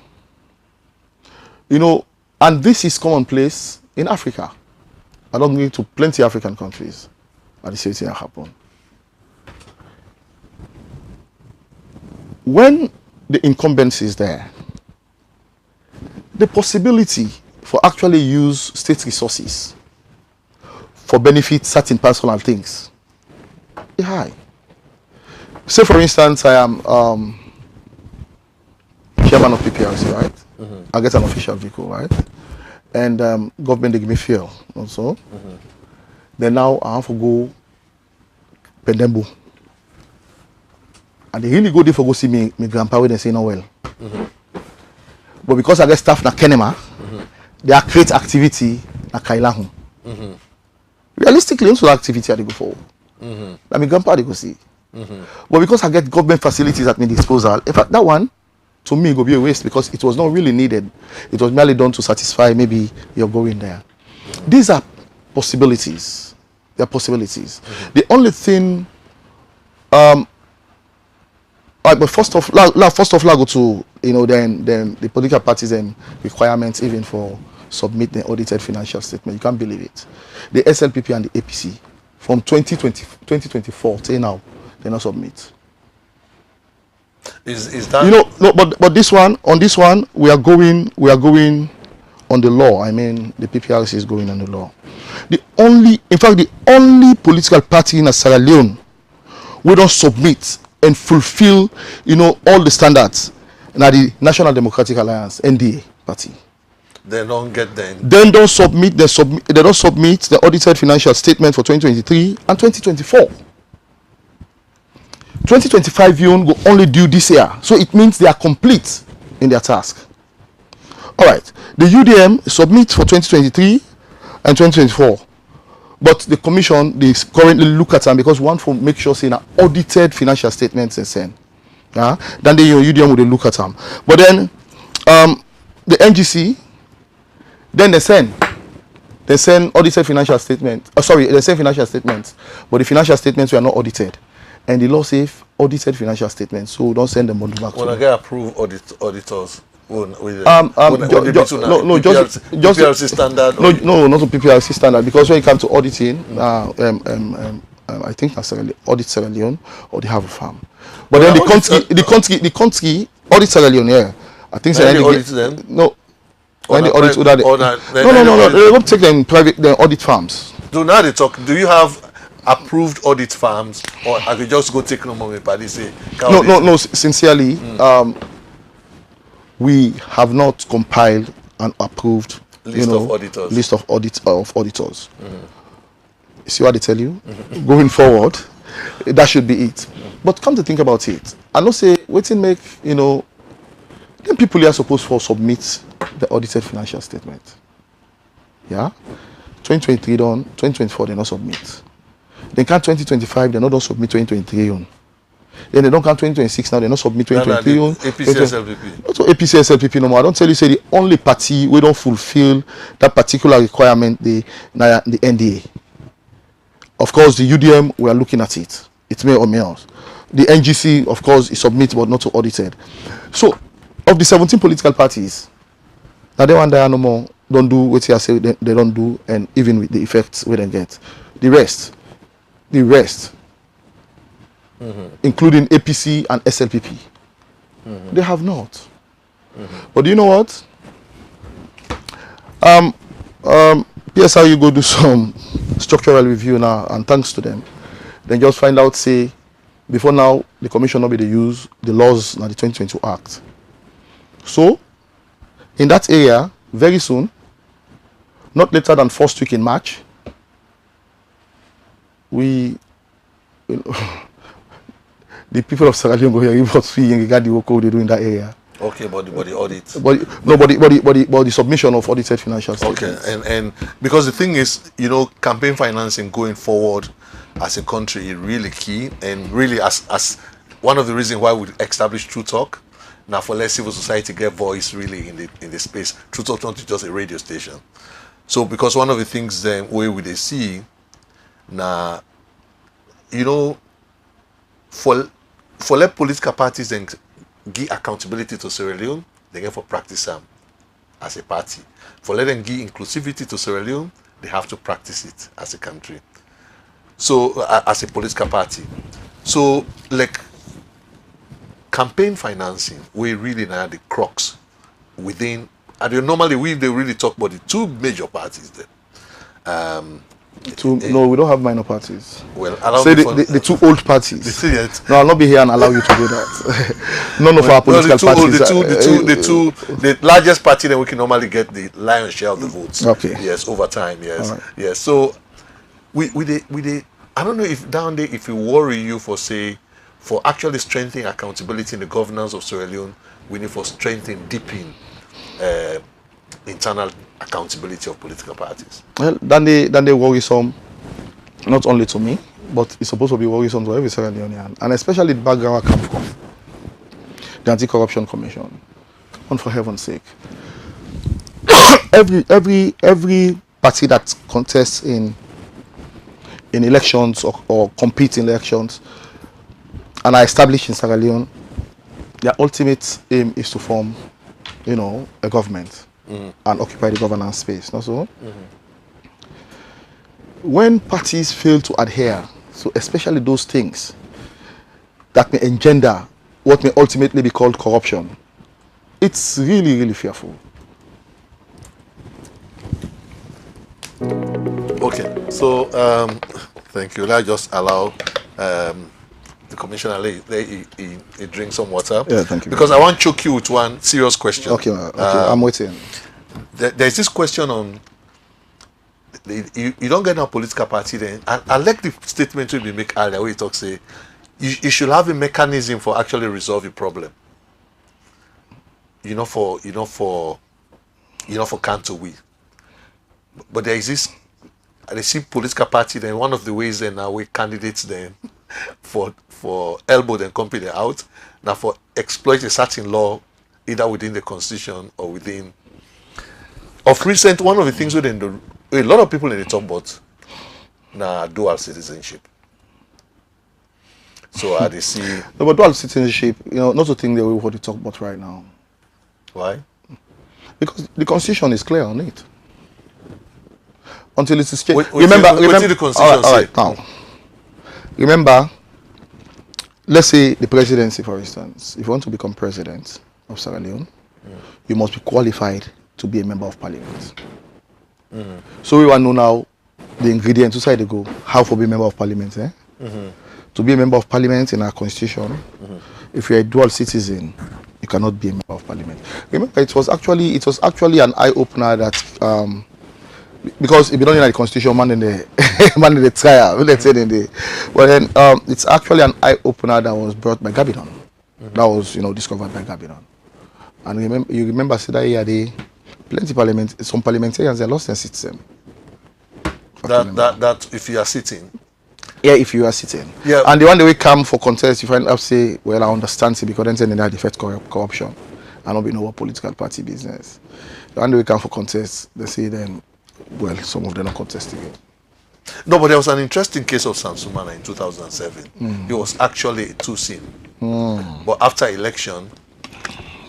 And this is commonplace in Africa. I don't go to plenty African countries. And the same thing happen. When the incumbency is there, the possibility for actually use state resources for benefit certain personal things is high. Say for instance, I am chairman of PPRC, right? I get an official vehicle, right? And government they give me fuel also. Then now I have to go Pendembo. And they really go there for go see me grandpa when they say no well. But because I get staff na Kenema, they are create activity na Kailahu. Realistically, also activity I they go for. Like my grandpa they go see. But because I get government facilities at my disposal, in fact that one to me it will be a waste because it was not really needed. It was merely done to satisfy maybe you're going there. These are possibilities. They are possibilities. The only thing but first off, go to then the political parties and requirements even for submit the audited financial statement. You can't believe it. The SLPP and the APC from 2024 till now they not submit. Is that no? But this one we are going on the law. I mean the PPRC is going on the law. The only political party in Sierra Leone we don't submit and fulfill, all the standards. Now the National Democratic Alliance (NDA) party. They don't get them. Then don't submit. They don't submit the audited financial statement for 2023 and 2024. 2025 Yun go only due this year, so it means they are complete in their task. All right, the UDM submit for 2023 and 2024. But the commission, they currently look at them because one for make sure saying audited financial statements and send. Then the UDM would look at them. But then the NGC, then they send audited financial statement. They send financial statements, but the financial statements were not audited. And the law says audited financial statements, so don't send them back to when I get approved auditors. Just PPRC standard. No, not to PPRC standard because when it comes to auditing, I think that's audit Sierra Leone, or they have a farm. But then the country audit Sierra Leone, yeah. I think They audit them? No. Or When they audit no, no, they don't take them private, they audit farms. So now they talk. Do you have approved audit farms, or I could just go take no money, but they say No. Sincerely, we have not compiled an approved list of auditors. List of auditors. You see what they tell you? Going forward, that should be it. But come to think about it, I know say waiting make then people here are supposed to submit the audited financial statement. Yeah, 2023 done, 2024 they not submit. They can't 2025 they not don't submit 2023 on. Then they don't count 2026 now, they not submit 2023 on. APCSLPP. Not to APCSLPP no more. I don't tell you say the only party we don't fulfill that particular requirement the NDA. Of course the UDM we are looking at it. It's me or me else. The NGC of course is submitted but not to audited. So of the 17 political parties, now they one there no more don't do what you say they don't do, and even with the effects we don't get. The rest, including APC and SLPP, they have not. But do you know what? PSRU go do some structural review now, and thanks to them, then just find out say before now the commission not be to use the laws now the 2022 Act. So in that area, very soon, not later than first week in March, the people of Sierra Leone go here report fee in regard to the work they do in that area. Okay, but the audit. But the submission of audited financial statements. Okay, and because the thing is, campaign financing going forward as a country is really key, and really as one of the reasons why we established True Talk. Now for let civil society get voice really in the space. True Talk not just a radio station. So because one of the things then where we they see now, for let political parties then give accountability to Sierra Leone, they get for practice them as a party. For let them give inclusivity to Sierra Leone, they have to practice it as a country. So as a political party. So like campaign financing, we really now the crux within. And normally they really talk about the two major parties then. No, we don't have minor parties. Well, allow say me the two old parties. Yes. No, I'll not be here and allow you to do that. None of our political parties. The largest party that we can normally get the lion's share of the votes. Okay. Yes, over time. Yes. Right. Yes. So we I don't know if down there if it worry you for actually strengthening accountability in the governance of Sierra Leone, we need for strengthening deepening internal accountability of political parties. Well, then they worrisome, not only to me, but it's supposed to be worrisome to every Sierra Leonean, and especially the background I come from, the Anti-Corruption Commission. Come on, for heaven's sake. every party that contests in elections or compete in elections and are established in Sierra Leone, their ultimate aim is to form, a government and occupy the governance space. Not so? When parties fail to adhere, so especially those things that may engender what may ultimately be called corruption, it's really, really fearful. Okay, so thank you. Let's just allow the commissioner he drink some water. Yeah, thank you. Because I want to choke you with one serious question. Okay, I'm waiting. There's this question on you don't get a political party then. I like the statement we make earlier where you talk say you should have a mechanism for actually resolve a problem. For can't we. But there exists, I see political party then one of the ways then now we candidates then for elbow them company out now for exploit a certain law either within the constitution or within. Of recent, one of the things we then do, a lot of people in the talk about now dual citizenship. So they see. No, but dual citizenship, not to think that we what we talk about right now. Why? Because the constitution is clear on it. Until it is changed. Remember the constitution all right, now. Remember, let's say the presidency, for instance. If you want to become president of Sierra Leone, you must be qualified to be a member of parliament. So we want to know now the ingredients, inside they go, how to be a member of parliament. To be a member of parliament in our constitution, if you're a dual citizen, you cannot be a member of parliament. Remember, it was actually an eye opener that because if you don't know the constitution, man in the man in the trial, let's say in the, well then it's actually an eye opener that was brought by Gabidon. That was discovered by Gabidon. And you remember say that year some parliamentarians they lost their seats. That if you are sitting. Yeah, if you are sitting. Yeah. And the one that we come for contest, you find out say, well, I understand it because then they defect corruption. And not be no political party business. The one that we come for contest, they say then, well, some of them are contesting it. No, but there was an interesting case of Samsumana in 2007. He was actually a two-sin. But after election,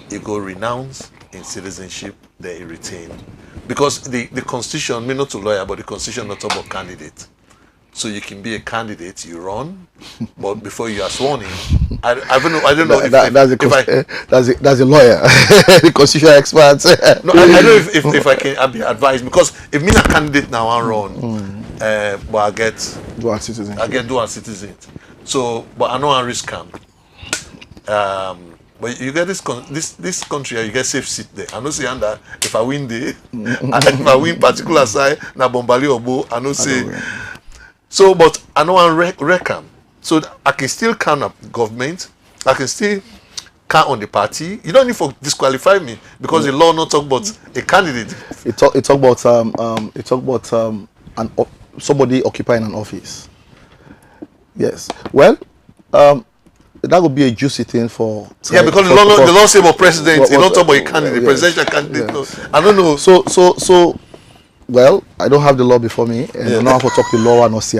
he go renounce in citizenship, then he retained. Because the constitution, me not a lawyer, but the constitution not about candidate. So you can be a candidate, you run, but before you are sworn in, I don't know that's a lawyer, the constitutional expert. No, I don't know if I can be advised, because if me a candidate now I run, but I get dual citizen. I get dual citizen. So, but I know I risk him. But you get this country, you get safe seat there. I know say that if I win there, and if I win particular side, na Bombali Obo, I know say. So, but I know I reckon. So I can still count up government. I can still count on the party. You don't need to disqualify me because the law not talk about a candidate. It talk about somebody occupying an office. Yes. Well, that would be a juicy thing for. Yeah, because the law say about president. You don't talk about a candidate, presidential candidate. Yes. No, I don't know. So. Well, I don't have the law before me, and I don't know how to talk the law and see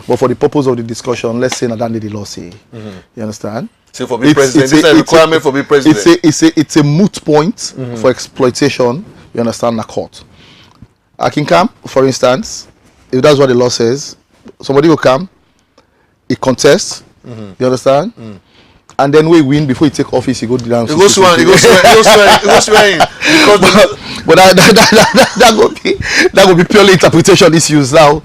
But for the purpose of the discussion, let's say that the law say. You understand? So for being president, it's a requirement for being president. It's a moot point for exploitation. You understand? The court. I can come, for instance, if that's what the law says. Somebody will come, he contests. You understand? And then we win before he take office. He go down. He goes swearing. Because but that would be purely interpretation issues now.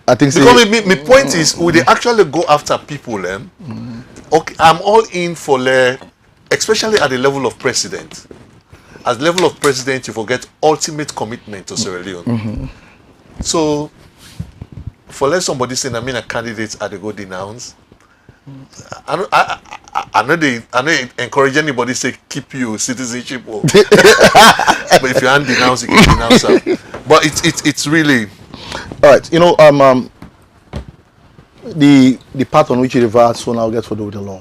I think. Because my point is, would they actually go after people? Okay, I'm all in for especially at the level of president. As level of president, you forget ultimate commitment to Sierra Leone. So, for let somebody say, I mean, a candidate at the go denounce. I know they encourage anybody say keep your citizenship, but if you aren't denounce, you can denounce them. But it's really all right. The part on which you revert, so now get to do with the law.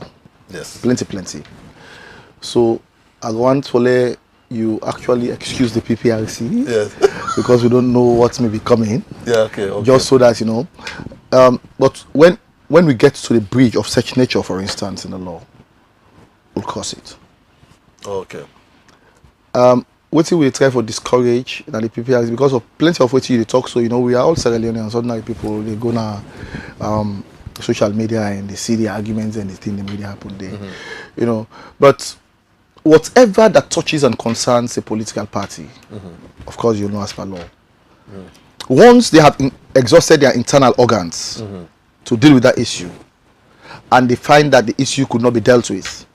Yes, plenty. So I want to let you actually excuse the PPRC. Yes, because we don't know what may be coming. Yeah, okay. Just so that but when we get to the breach of such nature, for instance, in the law, we'll cross it. Okay. What we try for discourage that the people is because of plenty of what you talk. So we are all Sierra Leoneans, ordinary people. They go now, social media and they see the arguments and the thing that really happen there. But whatever that touches and concerns a political party, of course, as per law. Once they have exhausted their internal organs. To deal with that issue, and they find that the issue could not be dealt with,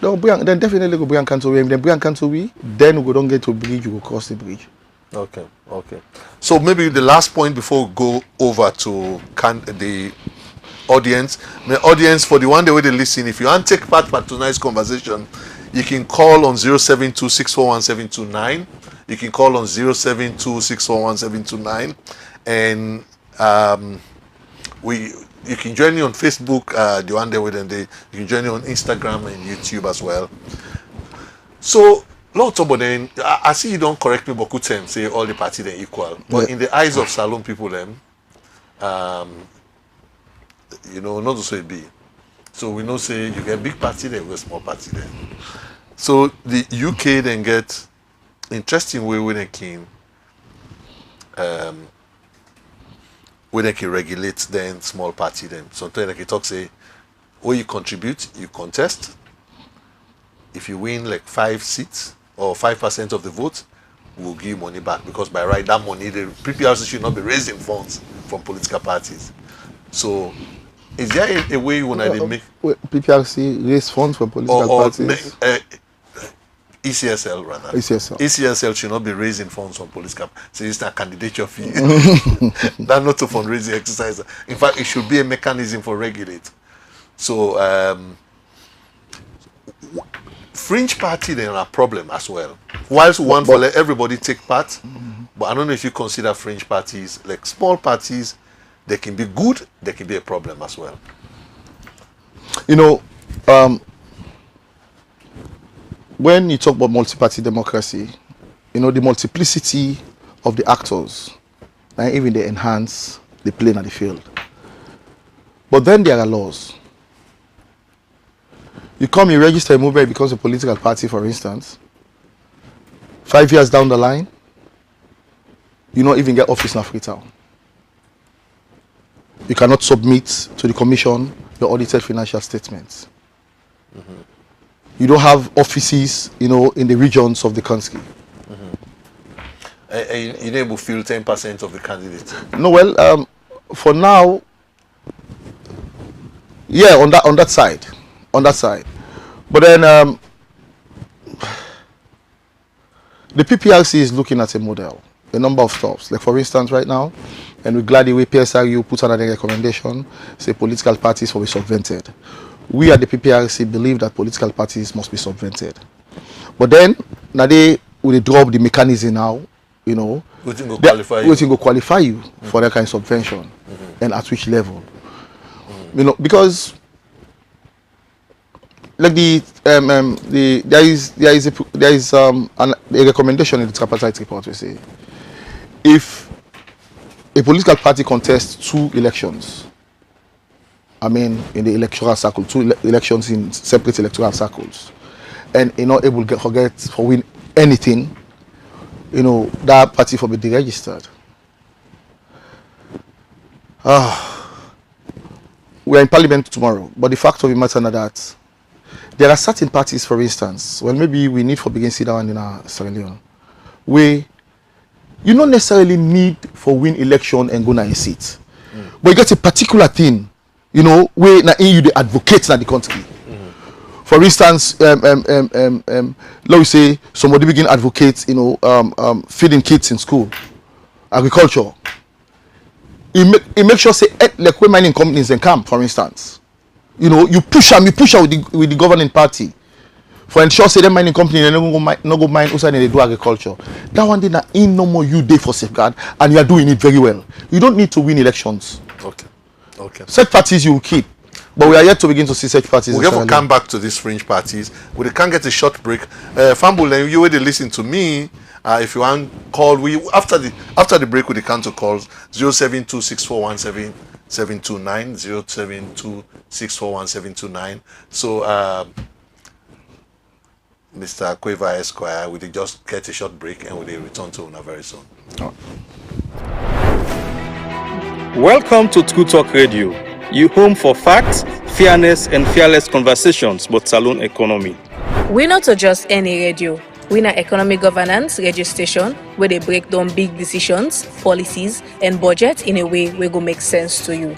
then definitely go bring cancel we. Then bring cancel we. Then we don't get to a bridge. We will cross the bridge. Okay. So maybe the last point before we go over to the audience. The audience, for the one day where they listen, if you want to take part in tonight's conversation, you can call on 072641729. You can call on 072641729, and you can join me on Facebook, the one day within the, you can join me on Instagram and YouTube as well. So lots of then I see you don't correct me, but could say all the parties are equal. But in the eyes of Salon people not to say be. So we know say you get big party then, we get small party then. So the UK then get interesting way when they can where they can regulate then small party them. Sometimes they can talk say, when you contribute, you contest. If you win like 5 seats or 5% of the vote, we'll give you money back, because by right that money, the PPRC should not be raising funds from political parties. So is there a way when I make PPRC raise funds from political parties? ECSL rather. ECSL. ECSL should not be raising funds from political. So it's a candidature fee. That's not a fundraising exercise. In fact, it should be a mechanism for regulate. So fringe party then are a problem as well. Whilst one for let everybody take part, but I don't know if you consider fringe parties like small parties. They can be good, they can be a problem as well. You know, when you talk about multi-party democracy, you know, the multiplicity of the actors, and even they enhance the playing at the field. But then there are laws. You come, you register a movement because a political party, for instance. 5 years down the line, you don't even get office in Africa. You cannot submit to the commission your audited financial statements. You don't have offices, you know, in the regions of the country. You able to fill 10% of the candidates? No, well, for now, yeah, on that side. But then the PPRC is looking at a model, a number of stuff. Like for instance, right now, and we're glad the way PSRU put out a recommendation, say political parties will be subvented. We at the PPRC believe that political parties must be subvented. But then, now they will drop the mechanism now, you know. Waiting to qualify you for that kind of subvention, and at which level. You know, because like there is a recommendation in the tripartite report. We say if a political party contests 2 elections, I mean in the electoral circle, 2 elections in separate electoral circles, and you're not able to win anything, you know, that party will be deregistered. We are in parliament tomorrow, but the fact of the matter is that there are certain parties, for instance, well, maybe we need for begin sit down in Sierra Leone, where you don't necessarily need for win election and go na a seat, but you get a particular thing, you know, where na you the advocates in the country. For instance, let me say somebody begin advocate, you know, feeding kids in school, agriculture. It makes sure say like when mining companies in camp, for instance. You know, you push them with the governing party. For ensure say the mining company they no go mine outside they do agriculture. That one thing that in no more you day for safeguard, and you are doing it very well. You don't need to win elections. Okay. Such parties you will keep. But we are yet to begin to see such parties. We're going to come back to these fringe parties. We can't get a short break. Fambul, you already listen to me. If you want call, after the break with the council calls 0726417 729 072641729. So Mr. Quaver Esquire, we just get a short break and we'll return to Una very soon. Welcome to True Talk Radio, your home for facts, fairness, and fearless conversations about saloon economy. We're not just any radio. We're na economic governance radio station where they break down big decisions, policies, and budget in a way where go make sense to you.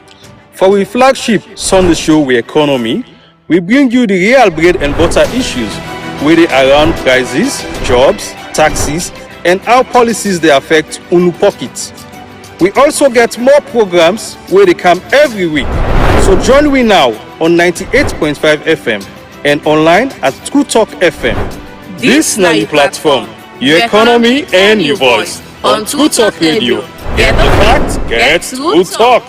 For our flagship Sunday show, We Economy, we bring you the real bread and butter issues where they around prices, jobs, taxes, and how policies they affect unu pockets. We also get more programs where they come every week. So join me now on 98.5 FM and online at True Talk FM. This na your platform, your economy and your voice on True Talk Radio. Get the facts, get True Talk.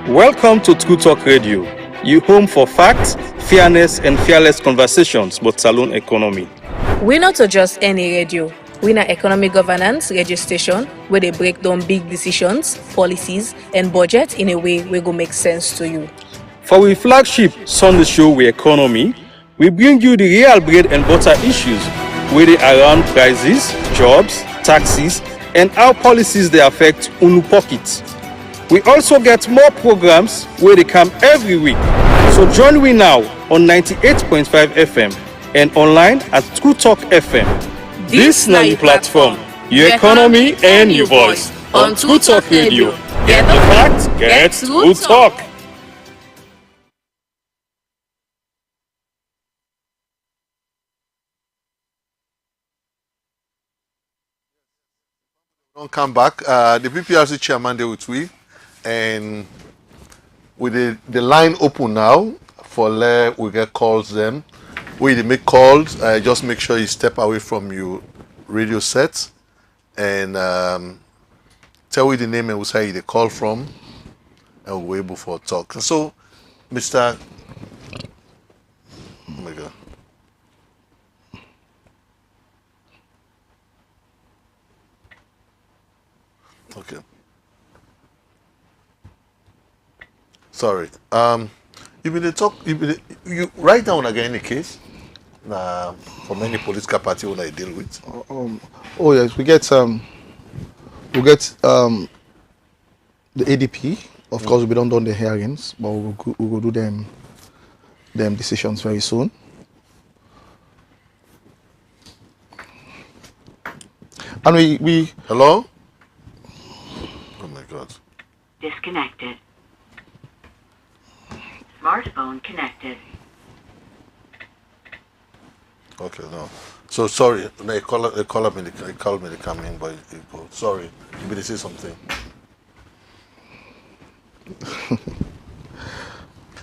Welcome to True Talk Radio, your home for facts, fairness, and fearless conversations about saloon economy. We're not just any radio. We're na economic governance radio station where they break down big decisions, policies, and budget in a way where go make sense to you. For our flagship Sunday show, We Economy, we bring you the real bread and butter issues where they around prices, jobs, taxes, and how policies they affect unu pockets. We also get more programs where they come every week. So join we now on 98.5 FM and online at True Talk FM. This now your platform, your economy and your voice on True Talk Radio. Get the facts, get True Talk. Don't come back. The PPRC chairman there with we, and with the line open now for we get calls them. We make calls. Just make sure you step away from your radio set and tell me the name and we'll say the call from, and we'll be able for talk. So, Mr. Oh my God. Okay. Sorry. You write down again the case from any political party when I deal with. Oh yes, we get the ADP. Of course, we don't do the hearings, but we will do them decisions very soon. And we Hello? Oh my God. Disconnected. Smartphone connected. Okay, no. So sorry, they call me, they called me, they come in, but sorry, you better say something.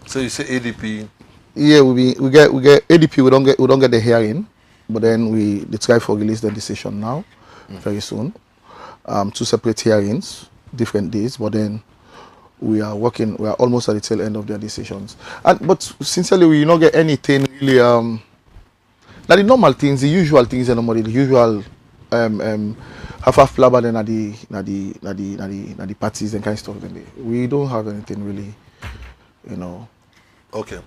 So you say ADP? Yeah, we get ADP. We don't get the hearing, but then they try for release the decision now, very soon. 2 separate hearings, different days, but then we are almost at the tail end of their decisions. But sincerely, we don't get anything really. Now the normal things, the usual things, the usual half blabber then at the parties and kind of stuff. We don't have anything really, Okay,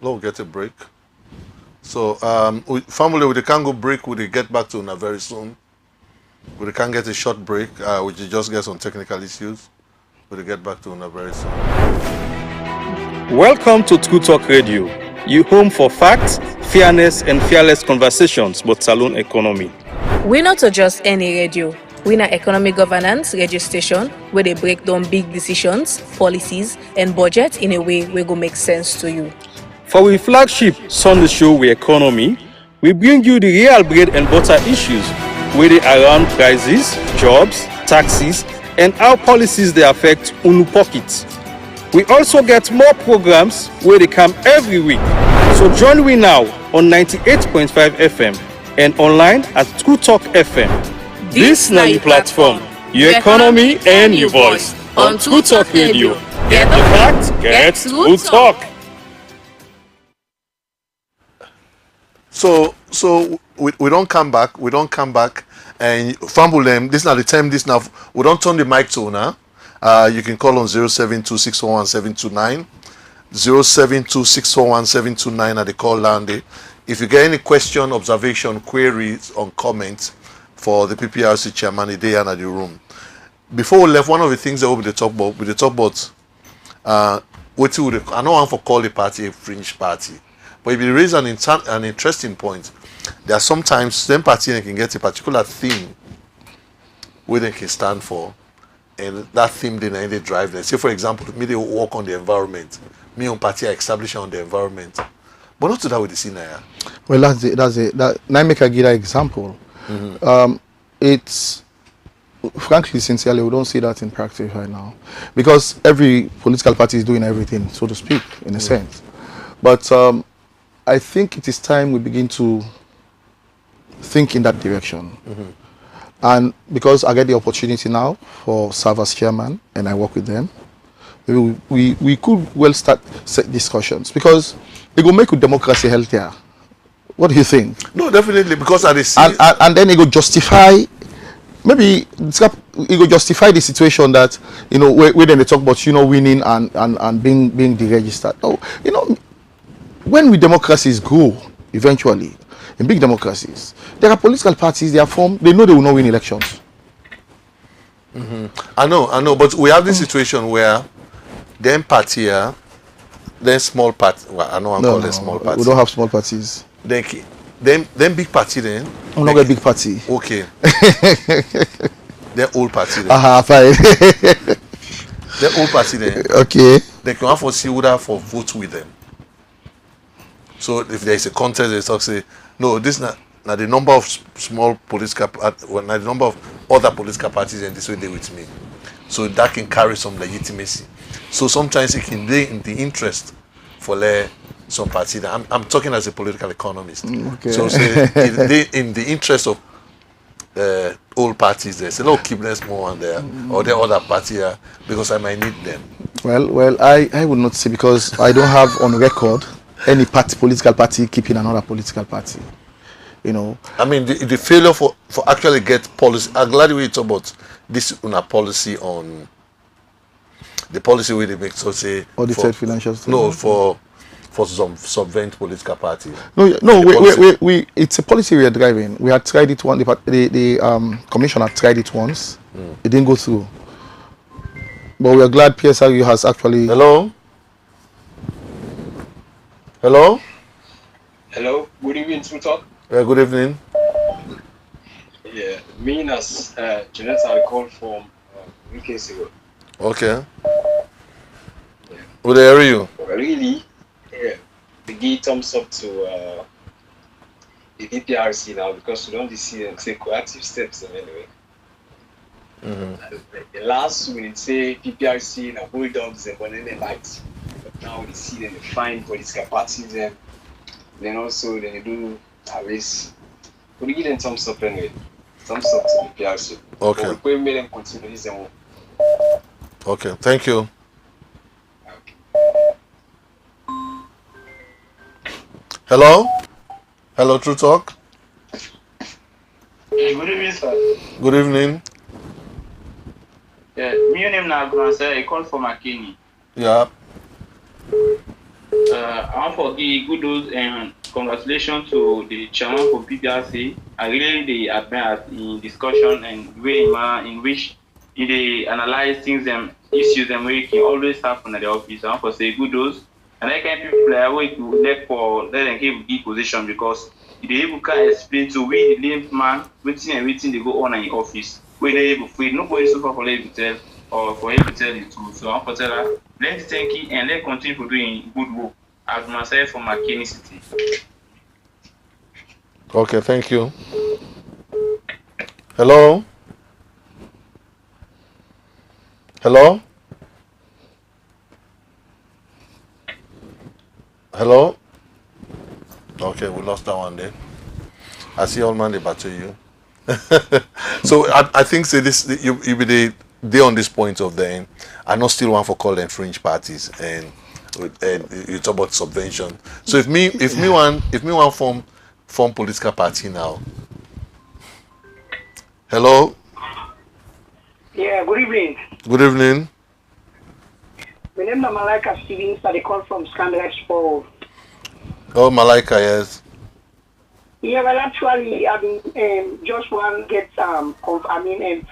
we'll get a break. So family, we can go break. We get back to Una very soon. We can get a short break. We just get some technical issues. We'll get back to Una very soon. Welcome to True Talk Radio, your home for facts, fairness, and fearless conversations about saloon economy. We not just any radio. We na economic governance radio station where they break down big decisions, policies, and budget in a way we go make sense to you. For our flagship Sunday show, We Economy, we bring you the real bread and butter issues where they around prices, jobs, taxes, and how policies they affect unu pockets. We also get more programs where they come every week. So join we now on 98.5 FM and online at True Talk FM. This now your platform, your economy and your voice on True Talk Radio. Get the facts, get True Talk. So we don't come back. We don't come back. And fumble them. This is not the time. This now. We don't turn the mic to now. You can call on 072611729, 072611729 at the call landing. If you get any question, observation, queries, or comments for the PPRC chairman, the day and at the room. Before we left, one of the things that we talk about, I don't want to call a party a fringe party, but if you raise an interesting point, there are sometimes same party can get a particular theme where they can stand for, and that theme they drive them. Say for example, me they work on the environment, me on party are establishing on the environment, but not to that with the scenario. Well, that's it. That now make a good example. It's frankly, sincerely, we don't see that in practice right now, because every political party is doing everything, so to speak, in a sense. But I think it is time we begin to think in that direction. And because I get the opportunity now for serve as chairman and I work with them, we could well start discussions, because it will make democracy healthier. What do you think? No, definitely, because I see, and then it will justify, maybe it will justify the situation that where then they talk about winning and being deregistered. Oh, when we democracies grow eventually, in big democracies, there are political parties, they are formed, they know they will not win elections. I know, but we have this situation where them party here, then small party. Well, I know I'm calling small party. We don't have small parties. Then big party then. I'm not a big party. Okay. Then old party then. Fine. Then old party then. Okay. They can have to see who that for vote with them. So if there is a contest, they talk say, no, this not the number of small political, well, not the number of other political parties, and this way they with me. So that can carry some legitimacy. So sometimes it can be in the interest for some party. I'm talking as a political economist. Okay. So say in the interest of old parties, they say, no, keep them small one there, or the other party here, because I might need them. Well, I would not say, because I don't have on record any political party keeping another political party. You know. I mean, the failure for actually get policy. I'm glad we talk about this policy on the policy where they make, so say audited financial statement. No, for some subvent political parties. No, we it's a policy we are driving. We had tried it once. The commission had tried it once. It didn't go through. But we are glad PSRU has actually. Hello. Hello. Hello. Good evening, True Talk. Good evening. Yeah, me as Jeanette had called from weekends ago. Okay. Yeah. Would I hear you? Really, we give thumbs up to the DPRC now, because we don't see them take proactive steps anyway. The last minute say DPRC now hold on them when they fight. But now we see them find political parties and then also they do arrests. We give them thumbs up anyway. Thumbs up to the PRC. Okay. But we make them continue this and okay, thank you. okay. Hello? Hello, True Talk. Good evening, sir. Good evening. Yeah, my name now sir. I call from Makeni. Yeah. I want to give good news and congratulations to the chairman for PPRC. I really admire in discussion and way in which they analyze things and issues and we can always happen at the office. I want to say good news. And I can people I wait to let them give the position, because they able can explain to we the lame man waiting and waiting they go on in the office. When they able to nobody so far for able to tell or for able to tell the truth. So I want to tell her, let's thank you and let's continue for doing good work as myself from McKinney City. Okay, thank you. Hello? Hello? Hello? Okay, we lost that one there. I see all man they battle you. So I think say this you be the on this point of them. I not still want for call them fringe parties and you talk about subvention. So if me want form political party now. Hello? Yeah, good evening. Good evening. My name is Malaika Stevens. I call from Scandal Expo. Oh, Malaika, yes. Yeah, well, actually, I mean, just want to get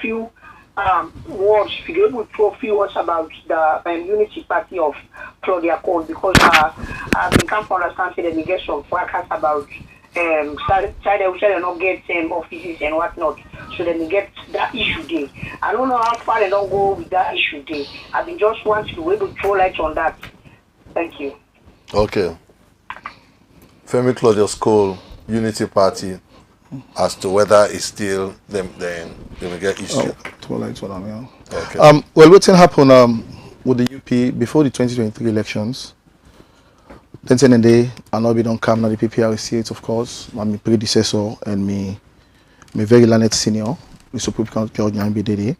few words, if you're able to throw a few words about the Unity Party of Claudia Cole, because I've been come to understand that we get some fracas about they not get offices and whatnot, so then we get that issue there. I don't know how far they don't go with that issue there. I've been just want to be able to throw light on that. Thank you. Okay. Femi Claudius Cole, Unity Party, as to whether it's still them then they will get issue. Throw light on them, yeah. Okay. Well, what's happened with the UP before the 2023 elections? Then day, I know we don't come now the PPRC, of course. My predecessor and me very learned senior, Mr. Public George Nyambidede.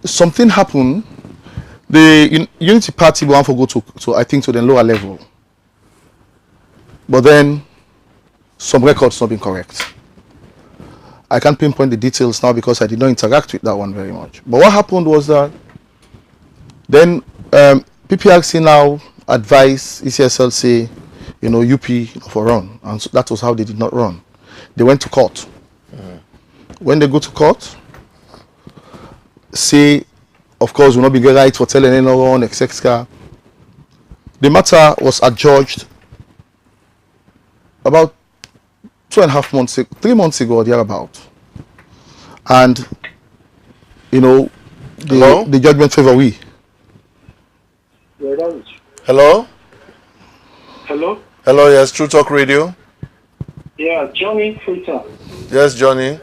Something happened. The Unity Party want to go to I think to the lower level, but then some records not been correct. I can't pinpoint the details now because I did not interact with that one very much. But what happened was that then PPRC now advise ECSL say, UP for run, and so that was how they did not run. They went to court. When they go to court, say, of course, will not be right for telling anyone, etc. The matter was adjudged about 2.5 months, 3 months ago or thereabout, and the judgment favor we. Hello? Hello? Hello, yes, True Talk Radio. Yeah, Johnny Twitter. Yes, Johnny.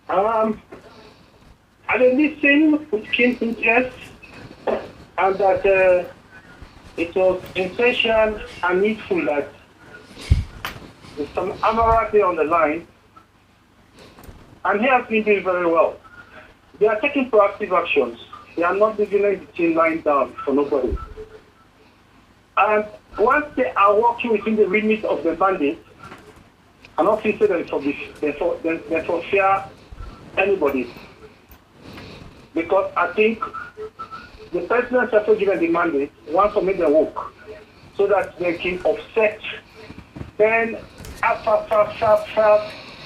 I did listen with keen interest, and that it was essential and needful that with some Amarati on the line, and he has been doing very well. They are taking proactive actions. They are not leaving the team line down for nobody. And once they are working within the remit of the mandate, I'm not saying that for fear anybody. Because I think the president has also given the mandate, wants to make them work, so that they can offset then after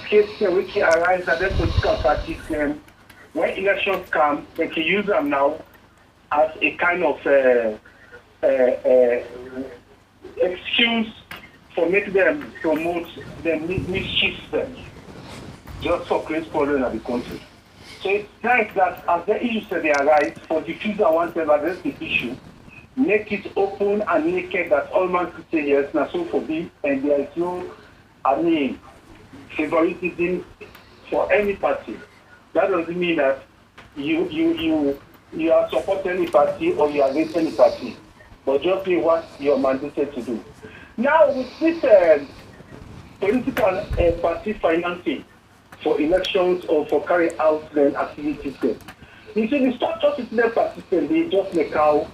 cases which arise at the political parties, when elections come, they can use them now as a kind of excuse for making them promote them mischief them just for create problem in the country. So it's nice that as the issues that they arise, for diffuser wants to address the issue, make it open and naked that all man could say yes, now so for this, and there is no, favoritism for any party. That doesn't mean that you are supporting any party or you are against any party, but just do what you are mandated to do. Now with this political party financing for elections or for carrying out the activities there. You see, the structure is the participant, they just like how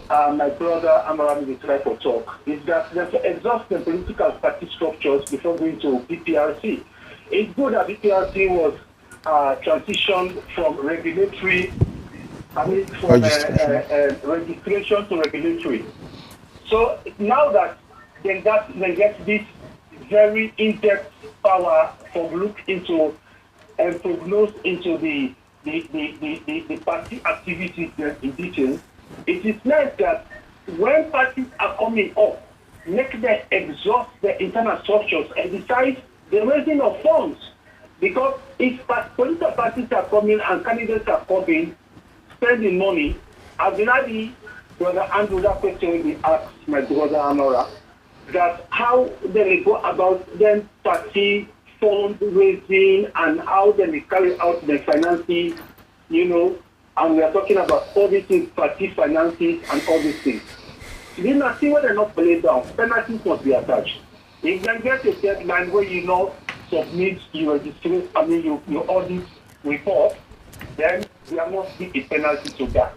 my brother Amarami will try to talk, is that they have to exhaust the political party structures before going to BPRC. It's good that BPRC was transitioned from regulatory, registration to regulatory. So now that they get this very in-depth power for look into and prognose into the party activities in detail, it is nice that when parties are coming up, make them exhaust the internal structures and decide the raising of funds. Because if political parties are coming and candidates are coming, spending money, as already Brother Andrew, that question will be asked my brother Amora, that how they go about them party fundraising and how they carry out the financing, and we are talking about all these things, party finances and all these things. Then I see when they're not played down, penalties must be attached. If you get a deadline where submit your registration, your audit report, then there must be a penalty to that.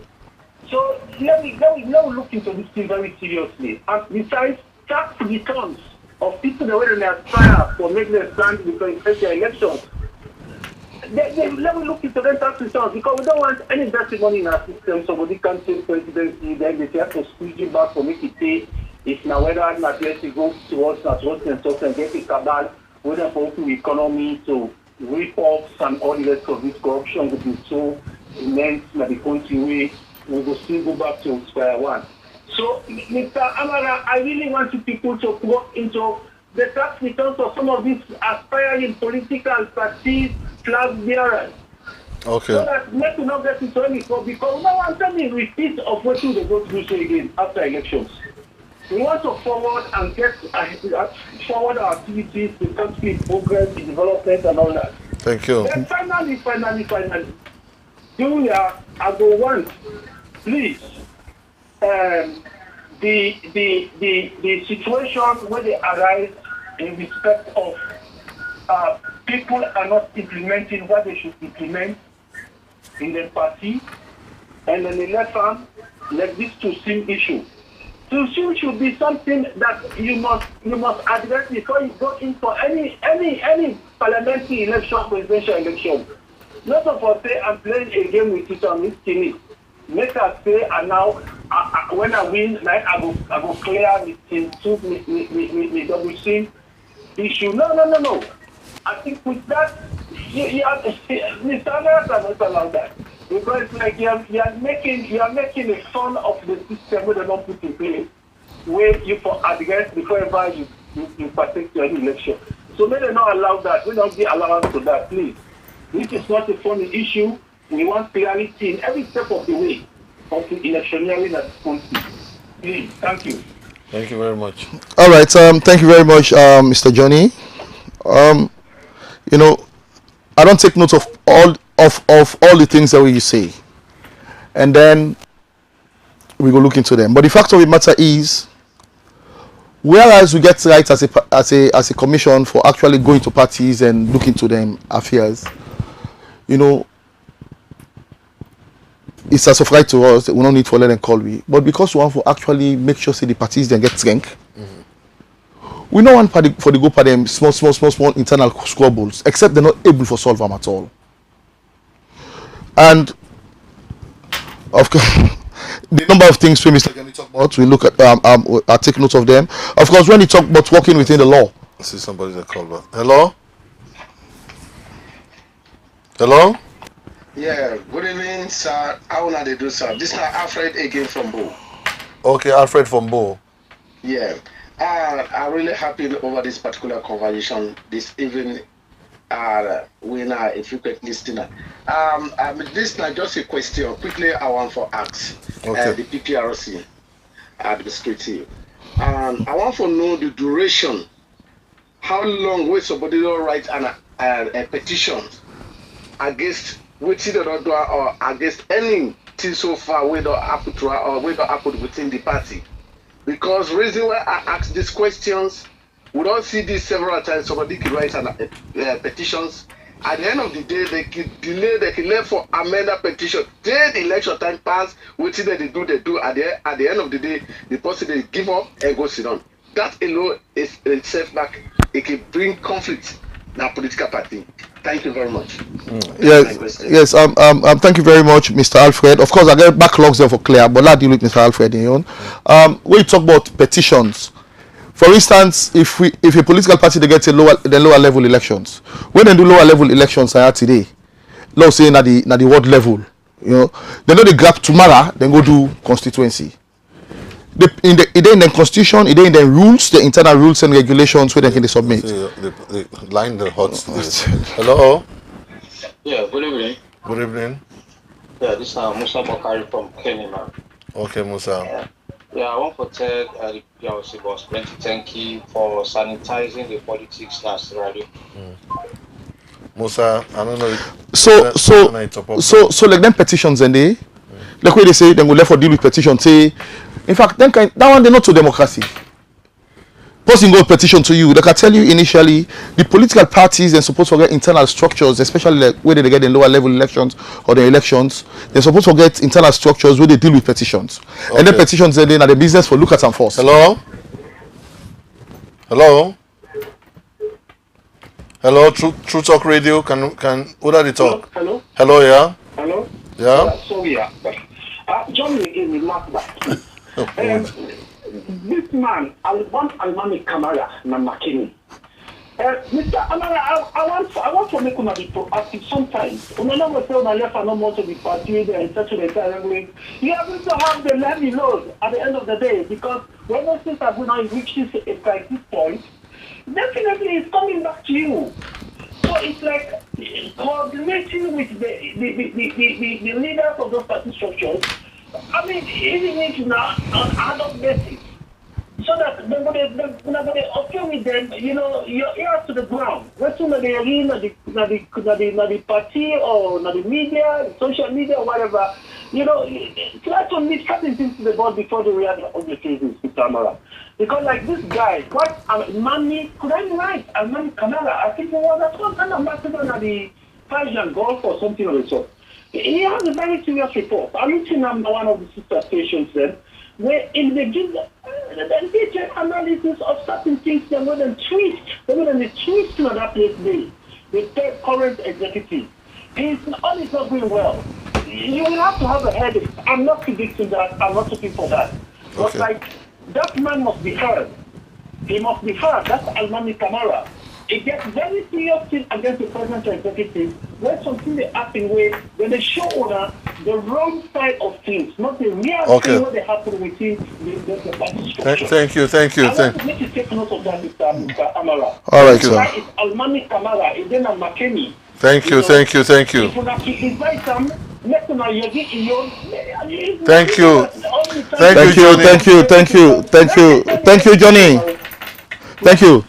So let me look into this thing very seriously. And besides, tax returns of people that were in their trial for making a stand because it's their elections. Let me look into the tax returns because we don't want any dirty money in our system. Somebody can take presidency, then they have to squeeze it back for make it pay. If now whether I'm not let it go towards and get a cabal, whether for open economy to rip-offs and all the rest of this corruption would be so immense that the country we will still go back to square one. So, Mr. Amara, I really want you people to go into the tax returns of some of these aspiring political parties, flag bearers. Okay. So that we do not get into any trouble because no one tell me repeat of what they go to do again after elections. We want to forward and get forward our activities, the country progress, the development and all that. Thank you. Then finally, Julia, I go want, please, the situation where they arise in respect of people are not implementing what they should implement in the party, and then the left arm, like this to SIM issue. To SIM should be something that you must address before you go in for any parliamentary election, presidential election. Not of us say I'm playing a game with it on this TV. Make us say and now when I win, like I go clear the double C issue. No. I think with that, you have the standards are not allowed that because it's like you are making a fun of the system where they don't put in place where you for address before ever you partake to any election. So may they not allow that. We don't give allowance to that, please. This is not a funny issue. We want clarity in every step of the way of the electioneering and policy. Please, thank you. Thank you very much. All right. Thank you very much, Mr. Johnny. You know, I don't take note of all the things that you say, and then we go look into them. But the fact of the matter is, whereas we get right as a commission for actually going to parties and look into them affairs, you know, it's as of right to us that we don't need for let them call we. But because we want to actually make sure say the parties then get strength, we don't want for the go for them small internal squabbles, except they're not able to solve them at all. And of course, the number of things we Mr. Gami talk about, we look at I take note of them. Of course, when you talk about working within the law. I see somebody that called back. Hello? Hello? Yeah, good evening, sir. How are they do, sir? This is Alfred again from Bo. Okay, Alfred from Bo. Yeah. I'm really happy over this particular conversation this evening. We are a frequent listener. This is not just a question. Quickly, I want to ask the PPRC administrative. I want to know the duration. How long will somebody write a petition against which they don't do or against anything so far we don't happen to or we don't happen within the party? Because reason why I ask these questions, we don't see this several times. Somebody can write petitions. At the end of the day, they can delay. They can let for amend a petition. Till the election time pass, what they do, they do. At the end of the day, the person they give up and go sit down. That alone is a setback. It can bring conflict in a political party. Thank you very much. Yes. Thank you very much, Mr. Alfred. Of course, I get backlogs there for clear, but let's deal with Mr. Alfred. When you talk about petitions, for instance, if a political party they get the lower level elections, when they do lower level elections today, let's say at the ward level, they know they grab tomorrow, then go do constituency. In the constitution, in the rules, the internal rules and regulations where they can submit. The line the hot today. Hello. Yeah, good evening. Good evening. Yeah, this is Musa Bakari from Economi. Okay, Musa. Yeah, I want to tell the PLC boss plenty thank you for sanitizing the politics last radio. Musa, I don't know. So like them petitions and they, like what they say, then we left for deal with petitions. Say, in fact, that one they're not to democracy. Posting a petition to you, like I tell you initially, the political parties they're supposed to get internal structures, especially like whether they get in lower level elections or the elections, they're supposed to get internal structures where they deal with petitions. Okay. And then petitions then are the business for look at and force. Hello? True Talk Radio, can who are the talk? Hello? Hello, yeah? Hello? Yeah? Sorry, John again with Mark back. This man, Almami Kamara, Namakini. Mr. Amara, I want to make una be proactive sometimes. Una never say una left and no more to be party and such an entire way. You have to have the levy load at the end of the day because when those things are going to reach this crisis point, definitely it's coming back to you. So it's like coordinating with the leaders of those party structures. I mean, even if not on ad hoc basis, so that they're going to okay with them, your ears to the ground. Whether they are in the party or the media, social media, or whatever, try to meet certain things to the board before they react on the cases, Mr. Amara. Because like this guy, what Mani, could I write? Mani Kamara, I think he was at one kind of ambassador at the Persian Gulf or something of the sort. He has a very serious report. I'm looking at one of the sister stations then, where in the give the detailed analysis of certain things they're going to twist to that place the current executive. All is not going well. you will have to have a headache. I'm not predicting that. I'm not looking for that. But like, that man must be heard. He must be heard. That's Almami Kamara. It gets very serious thing against the president or executive when something they happen when they show owner the wrong side of things, not the real thing what they happen within the party structure. Thank you. I want to make you take note of that, Mr. Amara. All right, sir. It's Almami Kamara, it's then Makeni. Thank you. If you invite them, Thank you, Johnny. Thank you.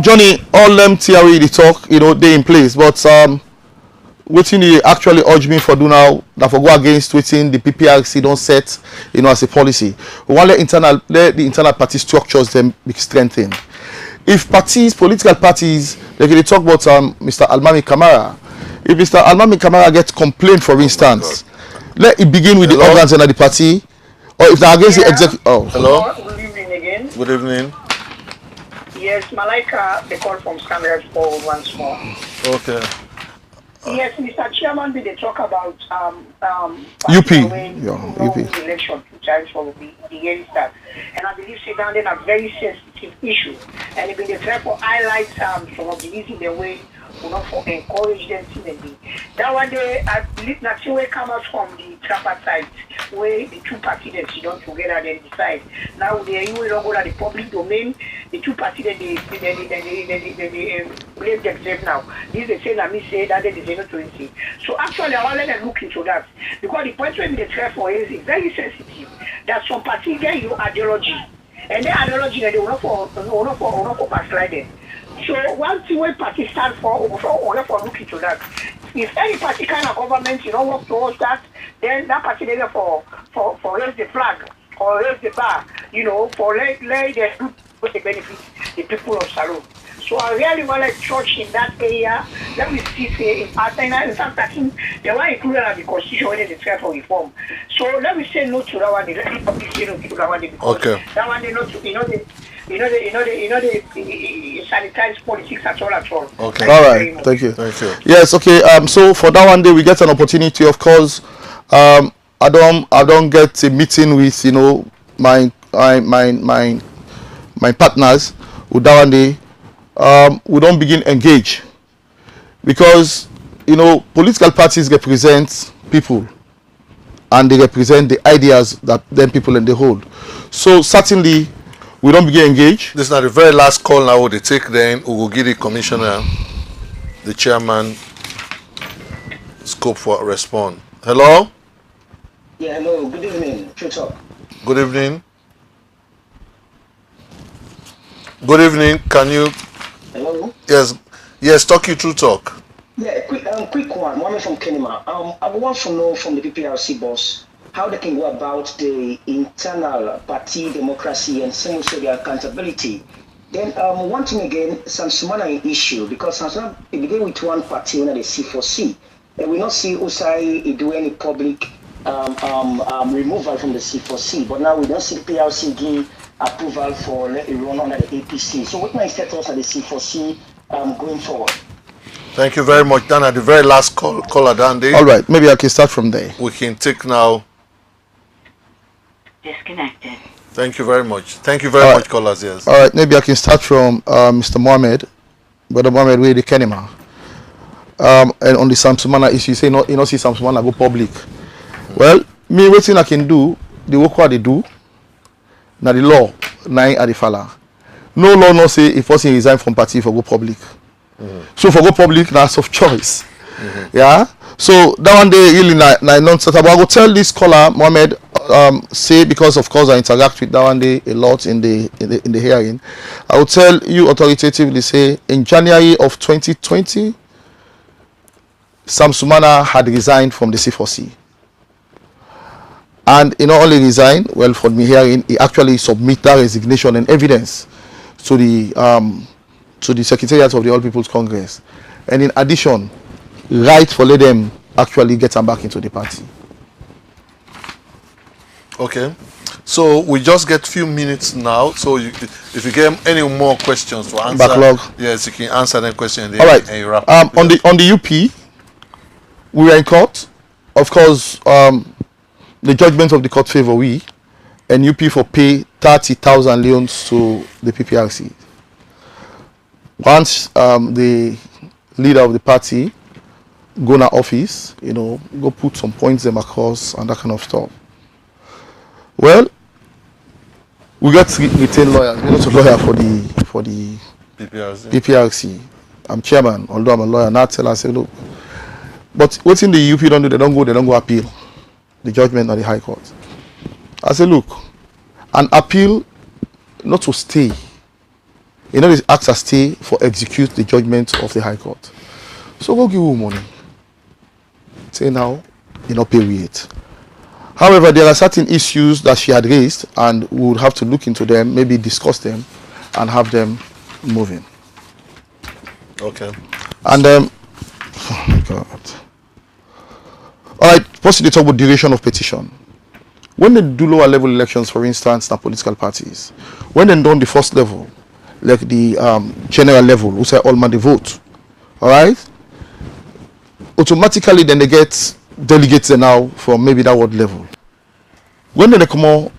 Johnny, all them theory they talk, they in place, but waiting he actually urge me for do now that for go against waiting the PPRC don't set, as a policy. We want let the internal party structures them be strengthened. If political parties, like they talk about Mr. Almami Kamara, if Mr. Almami Kamara gets complaint, for instance, let it begin with the organs and the party, or if they're against the executive. Oh, hello. Good evening again. Good evening. Yes, Malaika, they call from Scandal for once more. Okay. Yes, Mr. Chairman, they talk about UP. Election 2 times for the year start. And I believe sit down then a very sensitive issue. And if they try to highlight some of the reasons the way for encourage them to be. That one day I believe nothing will come out from the trapper side where the two parties then sit down together and decide. Now they you will go to the public domain, the two parties then they blame themselves now. This they say that me say that they say not to see. So actually I want to let them look into that. Because the point where they try for is very sensitive. That some parties get your ideology. And their ideology they will not for backsliding. So one thing when party stand for look into that. If any party kind of government work towards that, then that party there for raise the flag or raise the bar, for let the group the benefit the people of Salon. So I really want a church in that area. Let me see say in fact I think they were included in the constitution when they try for reform. So let me say no to that one. Let me public say no to that one because that one they not to the sanitized politics at all. Okay. All right. Thank you. Yes. Okay. So for that one day we get an opportunity. Of course, I don't get a meeting with my partners. With that one day, we don't begin engage because political parties represent people and they represent the ideas that then people and they hold. So certainly. We don't begin engage. This is not the very last call now. They take then we will give the commissioner, the chairman, scope for respond. Hello? Yeah, hello. Good evening. True Talk. Good evening. Good evening. Can you? Hello? Yes, talk you True Talk. Yeah, quick one. One from Kenima. I want to know from the PPRC boss how they can go about the internal party democracy and same also the accountability. Then one thing again, some Sumana issue, because Samsung begin with one party in the C4C. And we not see Usai do any public removal from the C4C, but now we don't see PLC give approval for let it run under the APC. So what my status at the C4C going forward? Thank you very much, Dan. At the very last caller, Dandy. All right, maybe I can start from there. We can take now. Disconnected. Thank you very much. Thank you very much, callers. Yes. All right, maybe I can start from Mr. Mohammed, Brother Mohammed, where the Kenima. And on the Samsumana issue, you say you see Samsumana go public. Well, me what thing I can do, the work what they do. Now the law, nine at the falla. No law no say if person resign from party for go public. So for go public, that's of choice. Yeah. So that one day really non-starter. But I will tell this caller Mohammed say because of course I interact with that one day a lot in the hearing. I will tell you authoritatively say in January of 2020, Sam Sumana had resigned from the C4C. And he not only resigned, well, for me hearing, he actually submitted that resignation and evidence to the Secretariat of the All People's Congress. And in addition, right for let them actually get them back into the party. Okay. So we just get few minutes now. So if you get any more questions to answer, backlog. Yes, you can answer that question. All right. And you wrap on the UP, we were in court. of course, the judgment of the court favor we, and UP for pay 30,000 loans to the PPRC. Once the leader of the party go in office, go put some points them across and that kind of stuff. Well, we got retained lawyers. We're not a lawyer for the PPRC. I'm chairman, although I'm a lawyer. Now tell us, say, look, but what's in the UP don't do, they don't go appeal the judgment of the High Court. I say, look, an appeal not to stay. This acts as stay for execute the judgment of the High Court. So go give you money. Say now, pay with it. However, there are certain issues that she had raised, and we would have to look into them, maybe discuss them, and have them moving. Okay. And oh my God. All right. First, they talk about duration of petition. When they do lower level elections, for instance, the political parties, when they done the first level, like the general level, who say all man they vote, all right, automatically then they get delegates now from maybe that ward level. When they come on,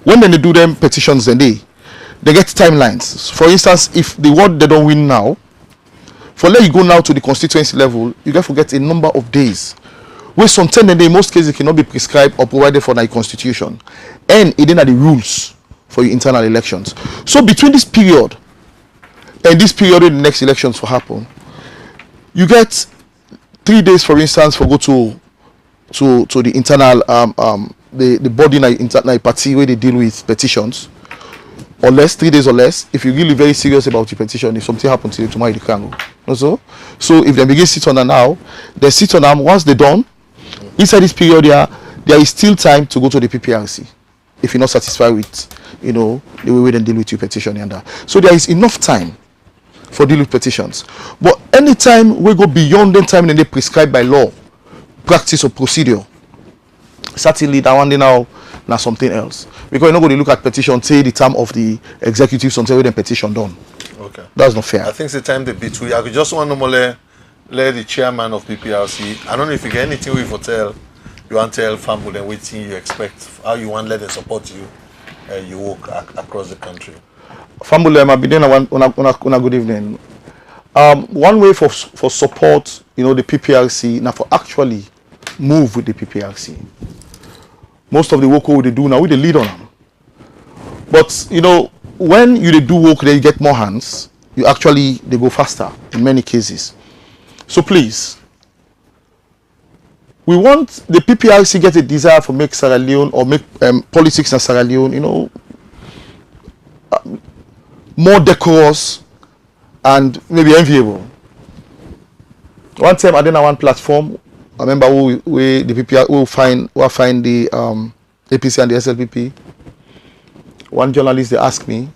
when they do them petitions, then they get timelines. For instance, if the ward they don't win now, for let you go now to the constituency level, you get to get a number of days. Where sometimes in most cases it cannot be prescribed or provided for the constitution, and it then are the rules for your internal elections. So between this period and this period when the next elections will happen, you get 3 days, for instance, for go to the internal the body in party where they deal with petitions, or less, 3 days or less. If you're really very serious about your petition, if something happens to you tomorrow, you can go. Also, so if they begin sit on them now, they sit on them. Once they're done, inside this period there is still time to go to the PPRC if you're not satisfied with the way they deal with your petition and that. So there is enough time for dealing with petitions. But anytime we go beyond the time that they prescribed by law, practice or procedure, certainly that one day now something else. Because you're not going to look at petition, say the term of the executive, something with the petition done. Okay. That's not fair. I think it's the time they beat we. I could just want to let the chairman of PPRC. I don't know if you get anything we for tell. You want to tell family and waiting you expect, how you want let them support you. You walk across the country. Family, I've been doing a good evening. One way for support, the PPRC, now for actually move with the PPRC. Most of the work we do now, we the lead on them. But when you do work, then you get more hands. You actually they go faster in many cases. So please, we want the PPRC get a desire for make Sierra Leone or make politics in Sierra Leone, more decorous and maybe enviable. One time I did on one platform. I remember the PPR will find the APC and the SLPP. One journalist they asked me,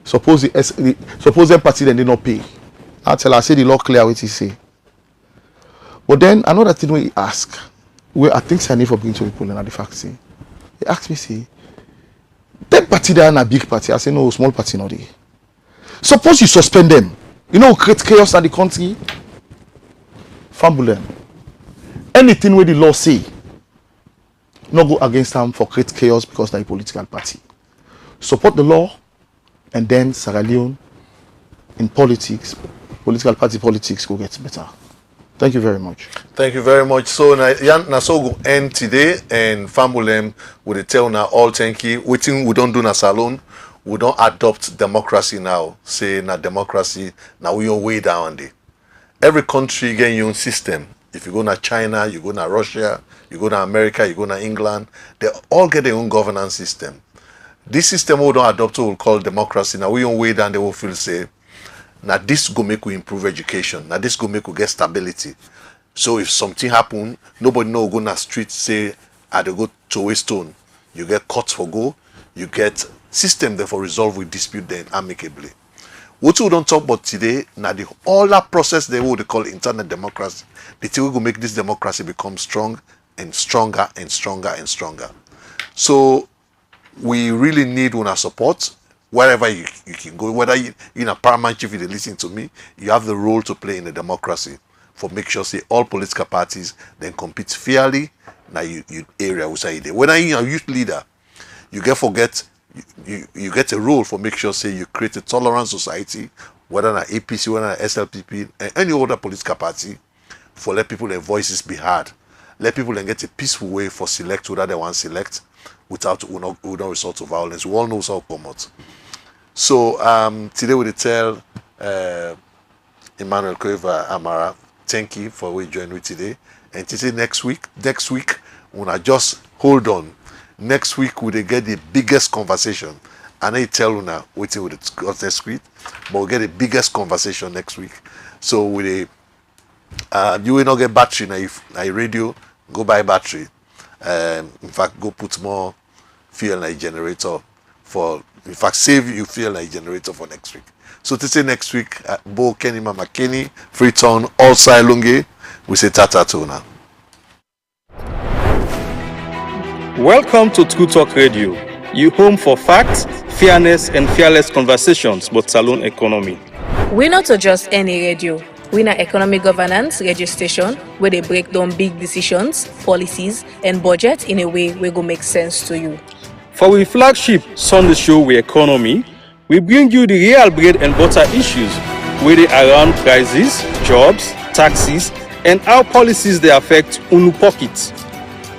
suppose the party then did not pay. I tell her, I say the law clear what he say. But then another thing we ask, where I think I need for bringing to people in the faculty. He asked me, say, that party there a big party. I say no, small party not there. Suppose you suspend them, create chaos in the country. Fumble them. Anything where the law say, not go against them for create chaos because they're a political party. Support the law, and then Sierra Leone in politics, political party politics go get better. Thank you very much. Thank you very much. So na so go end today, and family will tell now all thank you. Waiting we don't do na salon, we don't adopt democracy now. Say na democracy now we are way down there. Every country get your own system. If you go to China, you go to Russia, you go to America, you go to England, they all get their own governance system. This system we don't adopt we will call democracy. Now we on way down they will feel say, now this go make we improve education. Now this go make we get stability. So if something happen, nobody know go na street say I dey go to a stone. You get court for go, you get system there for resolve with dispute then amicably. What we don't talk about today, now the all that process they what they call internal democracy. The thing we go make this democracy become strong and stronger and stronger and stronger. So we really need one support wherever you can go. Whether you're in a paramount chief, if you listen to me, you have the role to play in the democracy for make sure say all political parties then compete fairly na you area outside there. When you are youth leader, you you get a role for make sure say you create a tolerant society, whether na APC, whether na SLPP, and any other political party, for let people their voices be heard. Let people then get a peaceful way for select whether they want select without resort to violence. We all know how come out. So today we tell Emmanuel Koeva Amara, thank you for we join me today. And today next week, when I just hold on. Next week we get the biggest conversation. And I tell you now, waiting with the next week, but we'll get the biggest conversation next week. So with you will not get battery na radio, go buy battery. In fact, go put more fuel in a generator in fact, save you fuel in a generator for next week. So to say next week, Bo Kenny Mama Kenny, Freetown, all Lunge, we say tata to now. Welcome to True Talk Radio, your home for facts, fairness, and fearless conversations about Salon economy. We're not just any radio. We're an economic governance radio station where they break down big decisions, policies, and budget in a way where go make sense to you. For our flagship Sunday show, We Economy, we bring you the real bread and butter issues where they around prices, jobs, taxes, and how policies they affect unu pockets.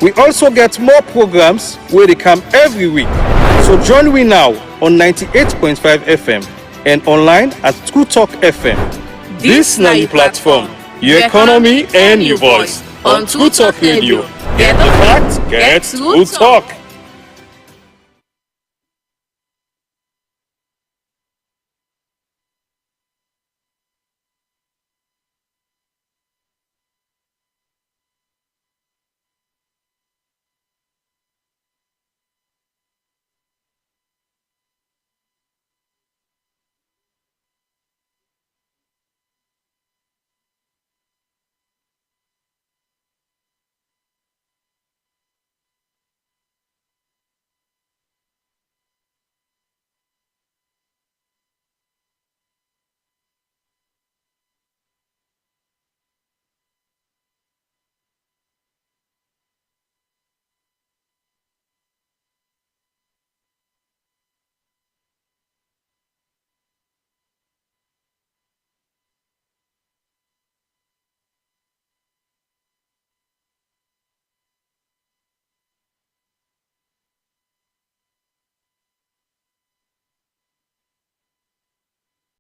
We also get more programs where they come every week. So join me now on 98.5 FM and online at True Talk FM. This now your platform, your economy and your voice on True Talk Radio. Get the facts, get True Talk.